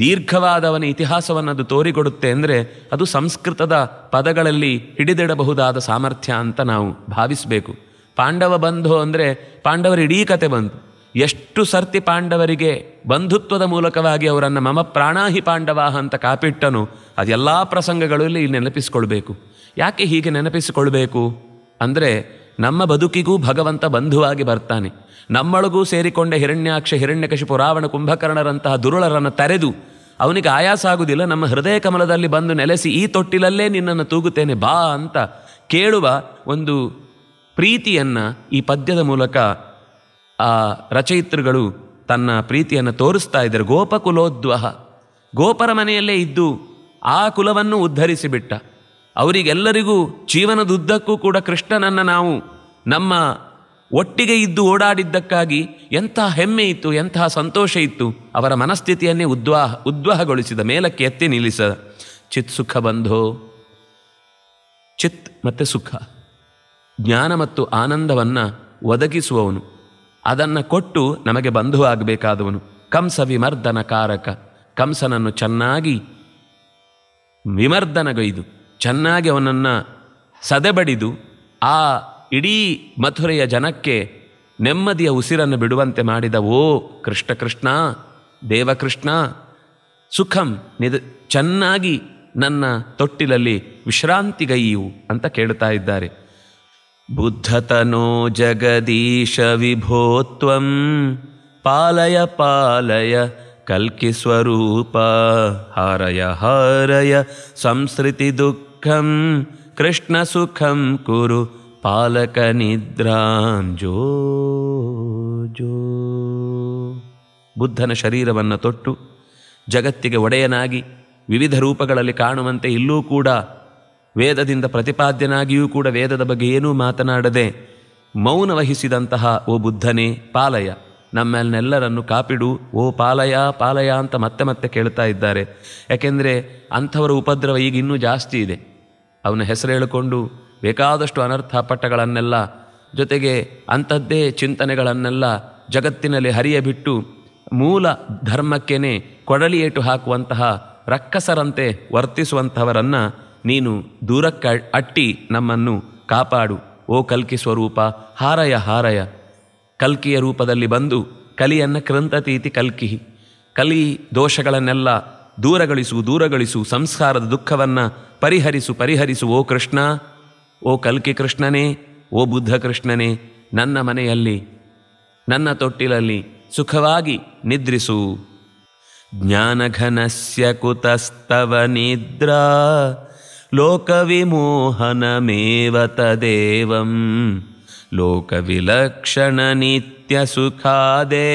ದೀರ್ಘವಾದವನ ಇತಿಹಾಸವನ್ನು ಅದು ತೋರಿಕೊಡುತ್ತೆ ಅಂದರೆ ಅದು ಸಂಸ್ಕೃತದ ಪದಗಳಲ್ಲಿ ಹಿಡಿದಿಡಬಹುದಾದ ಸಾಮರ್ಥ್ಯ ಅಂತ ನಾವು ಭಾವಿಸಬೇಕು. ಪಾಂಡವ ಬಂಧು ಅಂದರೆ ಪಾಂಡವರ ಇಡೀ ಕತೆ ಬಂತು. ಎಷ್ಟು ಸರ್ತಿ ಪಾಂಡವರಿಗೆ ಬಂಧುತ್ವದ ಮೂಲಕವಾಗಿ ಅವರನ್ನು ಮಮ ಪ್ರಾಣಾಹಿ ಪಾಂಡವಾಹ ಅಂತ ಕಾಪಿಟ್ಟನು. ಅದೆಲ್ಲ ಪ್ರಸಂಗಗಳಲ್ಲಿ ಇಲ್ಲಿ ನೆನಪಿಸಿಕೊಳ್ಬೇಕು. ಯಾಕೆ ಹೀಗೆ ನೆನಪಿಸಿಕೊಳ್ಬೇಕು ಅಂದರೆ ನಮ್ಮ ಬದುಕಿಗೂ ಭಗವಂತ ಬಂಧುವಾಗಿ ಬರ್ತಾನೆ. ನಮ್ಮೊಳಗೂ ಸೇರಿಕೊಂಡ ಹಿರಣ್ಯಾಕ್ಷ, ಹಿರಣ್ಯಕಶಿಪು, ರಾವಣ, ಕುಂಭಕರ್ಣರಂತಹ ದುರುಳರನ್ನು ತರೆದು ಅವನಿಗೆ ಆಯಾಸ ಆಗುವುದಿಲ್ಲ, ನಮ್ಮ ಹೃದಯ ಕಮಲದಲ್ಲಿ ಬಂದು ನೆಲೆಸಿ ಈ ತೊಟ್ಟಿಲಲ್ಲೇ ನಿನ್ನನ್ನು ತೂಗುತ್ತೇನೆ ಬಾ ಅಂತ ಕೇಳುವ ಒಂದು ಪ್ರೀತಿಯನ್ನು ಈ ಪದ್ಯದ ಮೂಲಕ ಆ ರಚಯಿತೃಗಳು ತನ್ನ ಪ್ರೀತಿಯನ್ನು ತೋರಿಸ್ತಾ ಇದ್ದಾರೆ. ಗೋಪಕುಲೋದ್ವಹ, ಗೋಪರ ಮನೆಯಲ್ಲೇ ಇದ್ದು ಆ ಕುಲವನ್ನು ಉದ್ಧರಿಸಿಬಿಟ್ಟ. ಅವರಿಗೆಲ್ಲರಿಗೂ ಜೀವನದುದ್ದಕ್ಕೂ ಕೂಡ ಕೃಷ್ಣನನ್ನು ನಾವು ನಮ್ಮ ಒಟ್ಟಿಗೆ ಇದ್ದು ಓಡಾಡಿದ್ದಕ್ಕಾಗಿ ಎಂಥ ಹೆಮ್ಮೆ ಇತ್ತು, ಎಂತಹ ಸಂತೋಷ ಇತ್ತು. ಅವರ ಮನಸ್ಥಿತಿಯನ್ನೇ ಉದ್ವಹಗೊಳಿಸಿದ, ಮೇಲಕ್ಕೆ ಎತ್ತಿ ನಿಲ್ಲಿಸಿದ. ಚಿತ್ ಸುಖ ಬಂಧೋ, ಚಿತ್ ಮತ್ತು ಸುಖ, ಜ್ಞಾನ ಮತ್ತು ಆನಂದವನ್ನು ಒದಗಿಸುವವನು, ಅದನ್ನು ಕೊಟ್ಟು ನಮಗೆ ಬಂಧು ಆಗಬೇಕಾದವನು. ಕಂಸ ವಿಮರ್ದನ ಕಾರಕ, ಕಂಸನನ್ನು ಚೆನ್ನಾಗಿ ವಿಮರ್ದನಗೈದು ಚೆನ್ನಾಗಿ ಅವನನ್ನು ಸದೆಬಡಿದು ಆ ಇಡೀ ಮಥುರೆಯ ಜನಕ್ಕೆ ನೆಮ್ಮದಿಯ ಉಸಿರನ್ನು ಬಿಡುವಂತೆ ಮಾಡಿದ ಓ ಕೃಷ್ಣ ಕೃಷ್ಣ ದೇವಕೃಷ್ಣ ಸುಖಂ ಚೆನ್ನಾಗಿ ನನ್ನ ತೊಟ್ಟಿಲಲ್ಲಿ ವಿಶ್ರಾಂತಿಗೈಯು ಅಂತ ಕೇಳ್ತಾ ಇದ್ದಾರೆ. ಬುದ್ಧತನೋ ಜಗದೀಶ ವಿಭೋತ್ವಂ ಪಾಲಯ ಪಾಲಯ ಕಲ್ಕಿ ಸ್ವರೂಪ ಹಾರಯ ಹಾರಯ ಸಂಸ್ಕೃತಿ ದುಃಖಂ ಕೃಷ್ಣ ಸುಖಂ ಕುರು ಪಾಲಕ ನಿದ್ರಾಂ ಜೋ ಜೋ. ಬುದ್ಧನ ಶರೀರವನ್ನು ತೊಟ್ಟು ಜಗತ್ತಿಗೆ ಒಡೆಯನಾಗಿ ವಿವಿಧ ರೂಪಗಳಲ್ಲಿ ಕಾಣುವಂತೆ ಇಲ್ಲೂ ಕೂಡ ವೇದದಿಂದ ಪ್ರತಿಪಾದ್ಯನಾಗಿಯೂ ಕೂಡ ವೇದದ ಬಗ್ಗೆ ಏನೂ ಮಾತನಾಡದೆ ಮೌನ ವಹಿಸಿದಂತಹ ಓ ಬುದ್ಧನೇ ಪಾಲಯ, ನಮ್ಮೆಲ್ಲರನ್ನು ಕಾಪಿಡು, ಓ ಪಾಲಯ ಪಾಲಯ ಅಂತ ಮತ್ತೆ ಮತ್ತೆ ಕೇಳ್ತಾ ಇದ್ದಾರೆ. ಯಾಕೆಂದರೆ ಅಂಥವರ ಉಪದ್ರವ ಈಗ ಇನ್ನೂ ಜಾಸ್ತಿ ಇದೆ. ಅವನ ಹೆಸರು ಹೇಳಿಕೊಂಡು ಬೇಕಾದಷ್ಟು ಅನರ್ಥ ಪಟ್ಟಗಳನ್ನೆಲ್ಲ ಜೊತೆಗೆ ಅಂಥದ್ದೇ ಚಿಂತನೆಗಳನ್ನೆಲ್ಲ ಜಗತ್ತಿನಲ್ಲಿ ಹರಿಯಬಿಟ್ಟು ಮೂಲ ಧರ್ಮಕ್ಕೇನೆ ಕೊಡಲಿಯೇಟು ಹಾಕುವಂತಹ ರಕ್ಕಸರಂತೆ ವರ್ತಿಸುವಂಥವರನ್ನು ನೀನು ದೂರಕ್ಕೆ ಅಟ್ಟಿ ನಮ್ಮನ್ನು ಕಾಪಾಡು. ಓ ಕಲ್ಕಿ ಸ್ವರೂಪ ಹಾರಯ ಹಾರಯ, ಕಲ್ಕಿಯ ರೂಪದಲ್ಲಿ ಬಂದು ಕಲಿಯನ್ನು ಕೃಂತತೀತಿ ಕಲ್ಕಿ, ಕಲಿ ದೋಷಗಳನ್ನೆಲ್ಲ ದೂರಗಳಿಸು ಸಂಸ್ಕಾರದ ದುಃಖವನ್ನು ಪರಿಹರಿಸು ಓ ಕೃಷ್ಣ, ಓ ಕಲ್ಕಿ ಕೃಷ್ಣನೇ, ಓ ಬುದ್ಧ ಕೃಷ್ಣನೇ, ನನ್ನ ಮನೆಯಲ್ಲಿ ನನ್ನ ತೊಟ್ಟಿಲಲ್ಲಿ ಸುಖವಾಗಿ ನಿದ್ರಿಸು. ಜ್ಞಾನಘನಸ್ಯ ಕುತಸ್ತವ ನಿದ್ರಾ ಲೋಕವಿಮೋಹನಮೇವ ತದೇವಂ ಲೋಕವಿಲಕ್ಷಣ ನಿತ್ಯ ಸುಖಾದೇ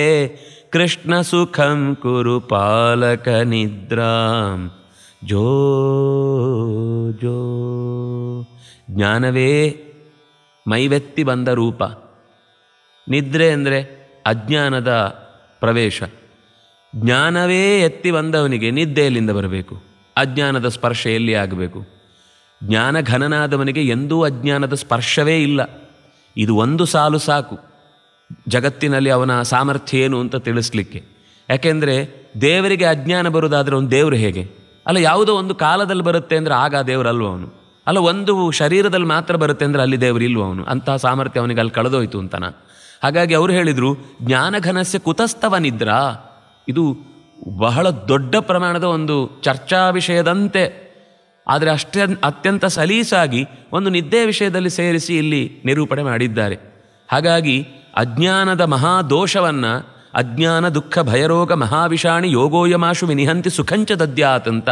ಕೃಷ್ಣ ಸುಖಂ ಕುರು ಪಾಲಕ ನಿದ್ರಾಂ ಜೋ ಜೋ. ಜ್ಞಾನವೇ ಮೈವೆತ್ತಿ ಬಂದ ರೂಪ. ನಿದ್ರೆ ಅಂದರೆ ಅಜ್ಞಾನದ ಪ್ರವೇಶ. ಜ್ಞಾನವೇ ಎತ್ತಿ ಬಂದವನಿಗೆ ನಿದ್ದೆಯಲ್ಲಿಂದ ಬರಬೇಕು, ಅಜ್ಞಾನದ ಸ್ಪರ್ಶ ಎಲ್ಲಿ ಆಗಬೇಕು? ಜ್ಞಾನ ಘನನಾದವನಿಗೆ ಎಂದೂ ಅಜ್ಞಾನದ ಸ್ಪರ್ಶವೇ ಇಲ್ಲ. ಇದು ಒಂದು ಸಾಲು ಸಾಕು ಜಗತ್ತಿನಲ್ಲಿ ಅವನ ಸಾಮರ್ಥ್ಯ ಏನು ಅಂತ ತಿಳಿಸ್ಲಿಕ್ಕೆ. ಯಾಕೆಂದರೆ ದೇವರಿಗೆ ಅಜ್ಞಾನ ಬರುವುದಾದರೆ ಅವನು ದೇವರು ಹೇಗೆ? ಅಲ್ಲ, ಯಾವುದೋ ಒಂದು ಕಾಲದಲ್ಲಿ ಬರುತ್ತೆ ಅಂದರೆ ಆಗ ದೇವರಲ್ವ ಅವನು? ಅಲ್ಲ, ಒಂದು ಶರೀರದಲ್ಲಿ ಮಾತ್ರ ಬರುತ್ತೆ ಅಂದರೆ ಅಲ್ಲಿ ದೇವರು ಇಲ್ವ ಅವನು? ಅಂತಹ ಸಾಮರ್ಥ್ಯ ಅವನಿಗೆ ಅಲ್ಲಿ ಕಳೆದೋಯ್ತು ಅಂತನ. ಹಾಗಾಗಿ ಅವರು ಹೇಳಿದರು ಜ್ಞಾನಘನಸ್ಯ ಕುತಸ್ತವ ನಿದ್ರಾ. ಇದು ಬಹಳ ದೊಡ್ಡ ಪ್ರಮಾಣದ ಒಂದು ಚರ್ಚಾ ವಿಷಯದಂತೆ, ಆದರೆ ಅತ್ಯಂತ ಸಲೀಸಾಗಿ ಒಂದು ನಿದ್ದೆಯ ವಿಷಯದಲ್ಲಿ ಸೇರಿಸಿ ಇಲ್ಲಿ ನಿರೂಪಣೆ ಮಾಡಿದ್ದಾರೆ. ಹಾಗಾಗಿ ಅಜ್ಞಾನದ ಮಹಾದೋಷವನ್ನು ಅಜ್ಞಾನ ದುಃಖ ಭಯರೋಗ ಮಹಾವಿಷಾಣಿ ಯೋಗೋಯಮಾಶು ವಿನಿಹಂತಿ ಸುಖಂಚ ದದ್ಯಾತ್ ಅಂತ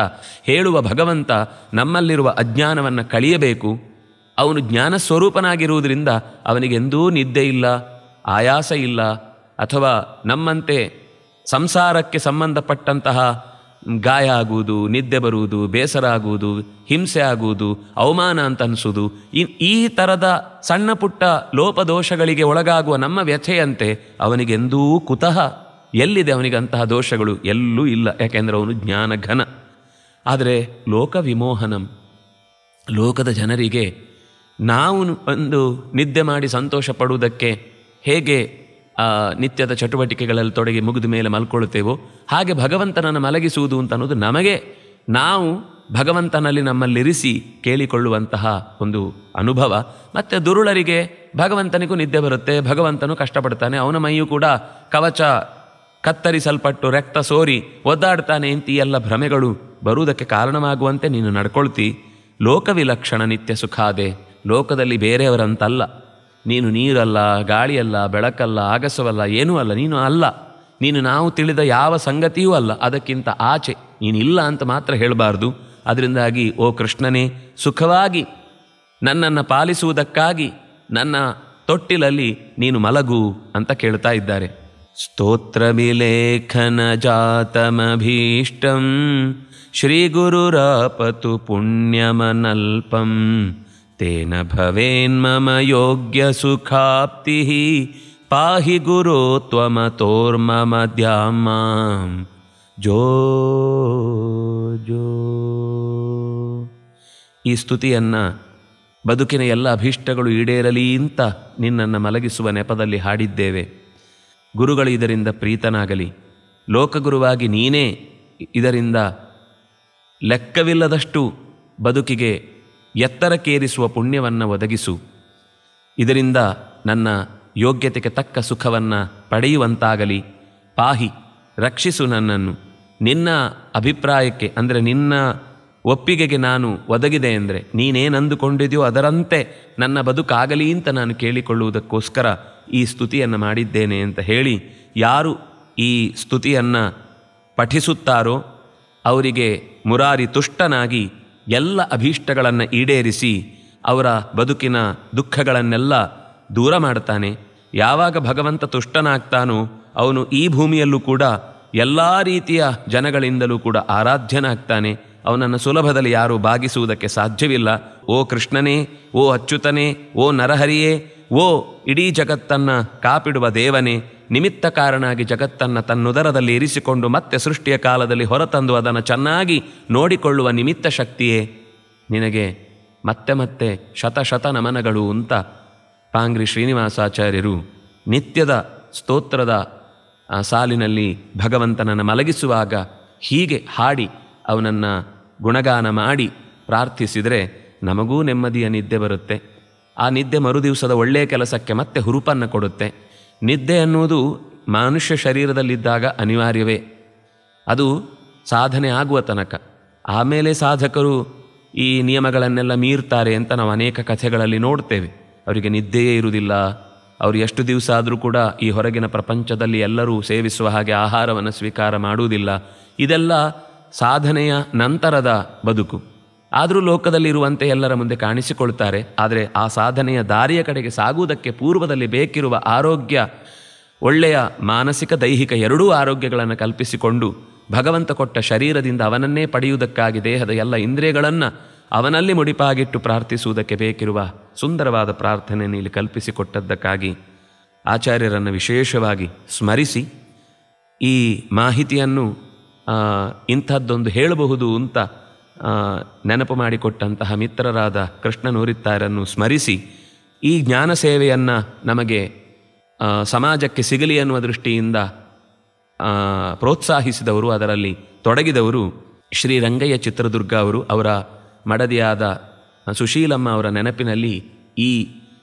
ಹೇಳುವ ಭಗವಂತ ನಮ್ಮಲ್ಲಿರುವ ಅಜ್ಞಾನವನ್ನು ಕಳೆಯಬೇಕು. ಅವನು ಜ್ಞಾನ ಸ್ವರೂಪನಾಗಿರುವುದರಿಂದ ಅವನಿಗೆಂದೂ ನಿದ್ದೆ ಇಲ್ಲ, ಆಯಾಸ ಇಲ್ಲ, ಅಥವಾ ನಮ್ಮಂತೆ ಸಂಸಾರಕ್ಕೆ ಸಂಬಂಧಪಟ್ಟಂತಹ ಗಾಯ ಆಗುವುದು, ನಿದ್ದೆ ಬರುವುದು, ಬೇಸರ ಆಗುವುದು, ಹಿಂಸೆ ಆಗುವುದು, ಅವಮಾನ ಅಂತ ಅನಿಸೋದು, ಈ ಥರದ ಸಣ್ಣ ಪುಟ್ಟ ಲೋಪದೋಷಗಳಿಗೆ ಒಳಗಾಗುವ ನಮ್ಮ ವ್ಯಥೆಯಂತೆ ಅವನಿಗೆಂದೂ ಕುತಃ ಎಲ್ಲಿದೆ ಅವನಿಗೆ ಅಂತಹ ದೋಷಗಳು? ಎಲ್ಲೂ ಇಲ್ಲ. ಯಾಕೆಂದರೆ ಅವನು ಜ್ಞಾನಘನ. ಆದರೆ ಲೋಕ ವಿಮೋಹನಂ, ಲೋಕದ ಜನರಿಗೆ ನಾವು ಒಂದು ನಿದ್ದೆ ಮಾಡಿ ಸಂತೋಷ ಪಡುವುದಕ್ಕೆ ಹೇಗೆ ನಿತ್ಯದ ಚಟುವಟಿಕೆಗಳಲ್ಲಿ ತೊಡಗಿ ಮುಗಿದ ಮೇಲೆ ಮಲ್ಕೊಳ್ತೇವೋ ಹಾಗೆ ಭಗವಂತನನ್ನು ಮಲಗಿಸುವುದು ಅಂತ ಅನ್ನೋದು ನಮಗೆ ನಾವು ಭಗವಂತನಲ್ಲಿ ನಮ್ಮಲ್ಲಿರಿಸಿ ಕೇಳಿಕೊಳ್ಳುವಂತಹ ಒಂದು ಅನುಭವ. ಮತ್ತು ದುರುಳರಿಗೆ ಭಗವಂತನಿಗೂ ನಿದ್ದೆ ಬರುತ್ತೆ, ಭಗವಂತನು ಕಷ್ಟಪಡ್ತಾನೆ, ಅವನ ಮೈಯೂ ಕೂಡ ಕವಚ ಕತ್ತರಿಸಲ್ಪಟ್ಟು ರಕ್ತ ಸೋರಿ ಒದ್ದಾಡ್ತಾನೆ ಅಂತ ಈ ಎಲ್ಲ ಭ್ರಮೆಗಳು ಬರುವುದಕ್ಕೆ ಕಾರಣವಾಗುವಂತೆ ನೀನು ನಡ್ಕೊಳ್ತಿ. ಲೋಕವಿಲಕ್ಷಣ ನಿತ್ಯ ಸುಖಾದೆ, ಲೋಕದಲ್ಲಿ ಬೇರೆಯವರಂತಲ್ಲ, ನೀನು ನೀರಲ್ಲ, ಗಾಳಿಯಲ್ಲ, ಬೆಳಕಲ್ಲ, ಆಗಸವಲ್ಲ, ಏನೂ ಅಲ್ಲ, ನೀನು ಅಲ್ಲ, ನೀನು ನಾವು ತಿಳಿದ ಯಾವ ಸಂಗತಿಯೂ ಅಲ್ಲ, ಅದಕ್ಕಿಂತ ಆಚೆ ನೀನಿಲ್ಲ ಅಂತ ಮಾತ್ರ ಹೇಳಬಾರ್ದು. ಅದರಿಂದಾಗಿ ಓ ಕೃಷ್ಣನೇ, ಸುಖವಾಗಿ ನನ್ನನ್ನು ಪಾಲಿಸುವುದಕ್ಕಾಗಿ ನನ್ನ ತೊಟ್ಟಿಲಲ್ಲಿ ನೀನು ಮಲಗು ಅಂತ ಕೇಳ್ತಾ ಇದ್ದಾರೆ. ಸ್ತೋತ್ರ ವಿಲೇಖನ ಜಾತಮಭೀಷ್ಟಂ ಶ್ರೀ ಗುರುರಾಪತು ಪುಣ್ಯಮನಲ್ಪಂ ತೇನ ಭವೇನ್ಮಮ ಯೋಗ್ಯ ಸುಖಾಪ್ತಿ ಪಾಹಿ ಗುರೋ ತ್ವಮತೋರ್ಮಮ ಧ್ಯಾಮಾಂ ಜೋ ಜೋ. ಈ ಸ್ತುತಿಯನ್ನು ಬದುಕಿನ ಎಲ್ಲ ಅಭೀಷ್ಟಗಳು ಈಡೇರಲಿ ಅಂತ ನಿನ್ನನ್ನು ಮಲಗಿಸುವ ನೆಪದಲ್ಲಿ ಹಾಡಿದ್ದೇವೆ. ಗುರುಗಳು ಇದರಿಂದ ಪ್ರೀತನಾಗಲಿ, ಲೋಕಗುರುವಾಗಿ ನೀನೇ ಇದರಿಂದ ಲೆಕ್ಕವಿಲ್ಲದಷ್ಟು ಬದುಕಿಗೆ ಎತ್ತರಕ್ಕೇರಿಸುವ ಪುಣ್ಯವನ್ನು ಒದಗಿಸು. ಇದರಿಂದ ನನ್ನ ಯೋಗ್ಯತೆಗೆ ತಕ್ಕ ಸುಖವನ್ನು ಪಡೆಯುವಂತಾಗಲಿ. ಪಾಹಿ, ರಕ್ಷಿಸು ನನ್ನನ್ನು. ನಿನ್ನ ಅಭಿಪ್ರಾಯಕ್ಕೆ ಅಂದರೆ ನಿನ್ನ ಒಪ್ಪಿಗೆಗೆ ನಾನು ಒದಗಿದೆ ಅಂದರೆ ನೀನೇನಂದುಕೊಂಡಿದೆಯೋ ಅದರಂತೆ ನನ್ನ ಬದುಕಾಗಲಿ ಅಂತ ನಾನು ಕೇಳಿಕೊಳ್ಳುವುದಕ್ಕೋಸ್ಕರ ಈ ಸ್ತುತಿಯನ್ನು ಮಾಡಿದ್ದೇನೆ ಅಂತ ಹೇಳಿ, ಯಾರು ಈ ಸ್ತುತಿಯನ್ನು ಪಠಿಸುತ್ತಾರೋ ಅವರಿಗೆ ಮುರಾರಿ ತುಷ್ಟನಾಗಿ ಎಲ್ಲ ಅಭೀಷ್ಟಗಳನ್ನು ಈಡೇರಿಸಿ ಅವರ ಬದುಕಿನ ದುಃಖಗಳನ್ನೆಲ್ಲ ದೂರ ಮಾಡ್ತಾನೆ. ಯಾವಾಗ ಭಗವಂತ ತುಷ್ಟನಾಗ್ತಾನೋ ಅವನು ಈ ಭೂಮಿಯಲ್ಲೂ ಕೂಡ ಎಲ್ಲ ರೀತಿಯ ಜನಗಳಿಂದಲೂ ಕೂಡ ಆರಾಧ್ಯನಾಗ್ತಾನೆ. ಅವನನ್ನು ಸುಲಭದಲ್ಲಿ ಯಾರೂ ಬಾಗಿಸುವುದಕ್ಕೆ ಸಾಧ್ಯವಿಲ್ಲ. ಓ ಕೃಷ್ಣನೇ, ಓ ಅಚ್ಯುತನೇ, ಓ ನರಹರಿಯೇ, ಓ ಇಡೀ ಜಗತ್ತನ್ನು ಕಾಪಿಡುವ ದೇವನೇ, ನಿಮಿತ್ತ ಕಾರಣಾಗಿ ಜಗತ್ತನ್ನು ತನ್ನುದರದಲ್ಲಿ ಇರಿಸಿಕೊಂಡು ಮತ್ತೆ ಸೃಷ್ಟಿಯ ಕಾಲದಲ್ಲಿ ಹೊರತಂದು ಅದನ್ನು ಚೆನ್ನಾಗಿ ನೋಡಿಕೊಳ್ಳುವ ನಿಮಿತ್ತ ಶಕ್ತಿಯೇ, ನಿನಗೆ ಮತ್ತೆ ಮತ್ತೆ ಶತ ನಮನಗಳು ಅಂತ ಪಾಂಗ್ರಿ ಶ್ರೀನಿವಾಸಾಚಾರ್ಯರು ನಿತ್ಯದ ಸ್ತೋತ್ರದ ಸಾಲಿನಲ್ಲಿ ಭಗವಂತನನ್ನು ಮಲಗಿಸುವಾಗ ಹೀಗೆ ಹಾಡಿ ಅವನನ್ನು ಗುಣಗಾನ ಮಾಡಿ ಪ್ರಾರ್ಥಿಸಿದರೆ ನಮಗೂ ನೆಮ್ಮದಿಯ ನಿದ್ದೆ ಬರುತ್ತೆ. ಆ ನಿದ್ದೆ ಮರುದಿವಸದ ಒಳ್ಳೆಯ ಕೆಲಸಕ್ಕೆ ಮತ್ತೆ ಹುರುಪನ್ನು ಕೊಡುತ್ತೆ. ನಿದ್ದೆ ಅನ್ನುವುದು ಮನುಷ್ಯ ಶರೀರದಲ್ಲಿದ್ದಾಗ ಅನಿವಾರ್ಯವೇ, ಅದು ಸಾಧನೆ ಆಗುವ ತನಕ. ಆಮೇಲೆ ಸಾಧಕರು ಈ ನಿಯಮಗಳನ್ನೆಲ್ಲ ಮೀರ್ತಾರೆ ಅಂತ ನಾವು ಅನೇಕ ಕಥೆಗಳಲ್ಲಿ ನೋಡ್ತೇವೆ. ಅವರಿಗೆ ನಿದ್ದೆಯೇ ಇರುವುದಿಲ್ಲ. ಅವರು ಎಷ್ಟು ದಿವಸ ಆದರೂ ಕೂಡ ಈ ಹೊರಗಿನ ಪ್ರಪಂಚದಲ್ಲಿ ಎಲ್ಲರೂ ಸೇವಿಸುವ ಹಾಗೆ ಆಹಾರವನ್ನು ಸ್ವೀಕಾರ ಮಾಡುವುದಿಲ್ಲ. ಇದೆಲ್ಲ ಸಾಧನೆಯ ನಂತರದ ಬದುಕು. ಆದರೂ ಲೋಕದಲ್ಲಿರುವಂತೆ ಎಲ್ಲರ ಮುಂದೆ ಕಾಣಿಸಿಕೊಳ್ತಾರೆ. ಆದರೆ ಆ ಸಾಧನೆಯ ದಾರಿಯ ಕಡೆಗೆ ಸಾಗುವುದಕ್ಕೆ ಪೂರ್ವದಲ್ಲಿ ಬೇಕಿರುವ ಆರೋಗ್ಯ, ಒಳ್ಳೆಯ ಮಾನಸಿಕ ದೈಹಿಕ ಎರಡೂ ಆರೋಗ್ಯಗಳನ್ನು ಕಲ್ಪಿಸಿಕೊಂಡು ಭಗವಂತ ಕೊಟ್ಟ ಶರೀರದಿಂದ ಅವನನ್ನೇ ಪಡೆಯುವುದಕ್ಕಾಗಿ ದೇಹದ ಎಲ್ಲ ಇಂದ್ರಿಯಗಳನ್ನು ಅವನಲ್ಲಿ ಮುಡಿಪಾಗಿಟ್ಟು ಪ್ರಾರ್ಥಿಸುವುದಕ್ಕೆ ಬೇಕಿರುವ ಸುಂದರವಾದ ಪ್ರಾರ್ಥನೆಯನ್ನು ಇಲ್ಲಿ ಕಲ್ಪಿಸಿಕೊಟ್ಟದ್ದಕ್ಕಾಗಿ ಆಚಾರ್ಯರನ್ನು ವಿಶೇಷವಾಗಿ ಸ್ಮರಿಸಿ ಈ ಮಾಹಿತಿಯನ್ನು ಇಂಥದ್ದೊಂದು ಹೇಳಬಹುದು ಅಂತ ನೆನಪು ಮಾಡಿಕೊಟ್ಟಂತಹ ಮಿತ್ರರಾದ ಕೃಷ್ಣನೂರಿತ್ತಾರನ್ನು ಸ್ಮರಿಸಿ ಈ ಜ್ಞಾನ ಸೇವೆಯನ್ನು ನಮಗೆ ಸಮಾಜಕ್ಕೆ ಸಿಗಲಿ ಅನ್ನುವ ದೃಷ್ಟಿಯಿಂದ ಪ್ರೋತ್ಸಾಹಿಸಿದವರು, ಅದರಲ್ಲಿ ತೊಡಗಿದವರು ಶ್ರೀರಂಗಯ್ಯ ಚಿತ್ರದುರ್ಗ ಅವರು. ಅವರ ಮಡದಿಯಾದ ಸುಶೀಲಮ್ಮ ಅವರ ನೆನಪಿನಲ್ಲಿ ಈ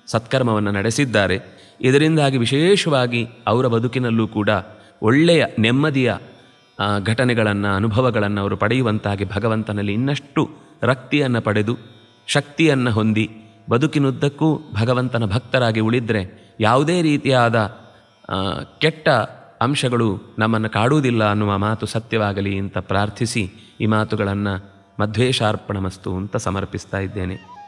ಸತ್ಕರ್ಮವನ್ನು ನಡೆಸಿದ್ದಾರೆ. ಇದರಿಂದಾಗಿ ವಿಶೇಷವಾಗಿ ಅವರ ಬದುಕಿನಲ್ಲೂ ಕೂಡ ಒಳ್ಳೆಯ ನೆಮ್ಮದಿಯ ಘಟನೆಗಳನ್ನು ಅನುಭವಗಳನ್ನು ಅವರು ಪಡೆಯುವಂತಾಗಿ ಭಗವಂತನಲ್ಲಿ ಇನ್ನಷ್ಟು ರಕ್ತಿಯನ್ನು ಪಡೆದು ಶಕ್ತಿಯನ್ನು ಹೊಂದಿ ಬದುಕಿನುದ್ದಕ್ಕೂ ಭಗವಂತನ ಭಕ್ತರಾಗಿ ಉಳಿದರೆ ಯಾವುದೇ ರೀತಿಯಾದ ಕೆಟ್ಟ ಅಂಶಗಳು ನಮ್ಮನ್ನು ಕಾಡುವುದಿಲ್ಲ ಅನ್ನುವ ಮಾತು ಸತ್ಯವಾಗಲಿ ಅಂತ ಪ್ರಾರ್ಥಿಸಿ ಈ ಮಾತುಗಳನ್ನು ಮಧ್ವೇಶಾರ್ಪಣಮಸ್ತು ಅಂತ ಸಮರ್ಪಿಸ್ತಾ ಇದ್ದೇನೆ.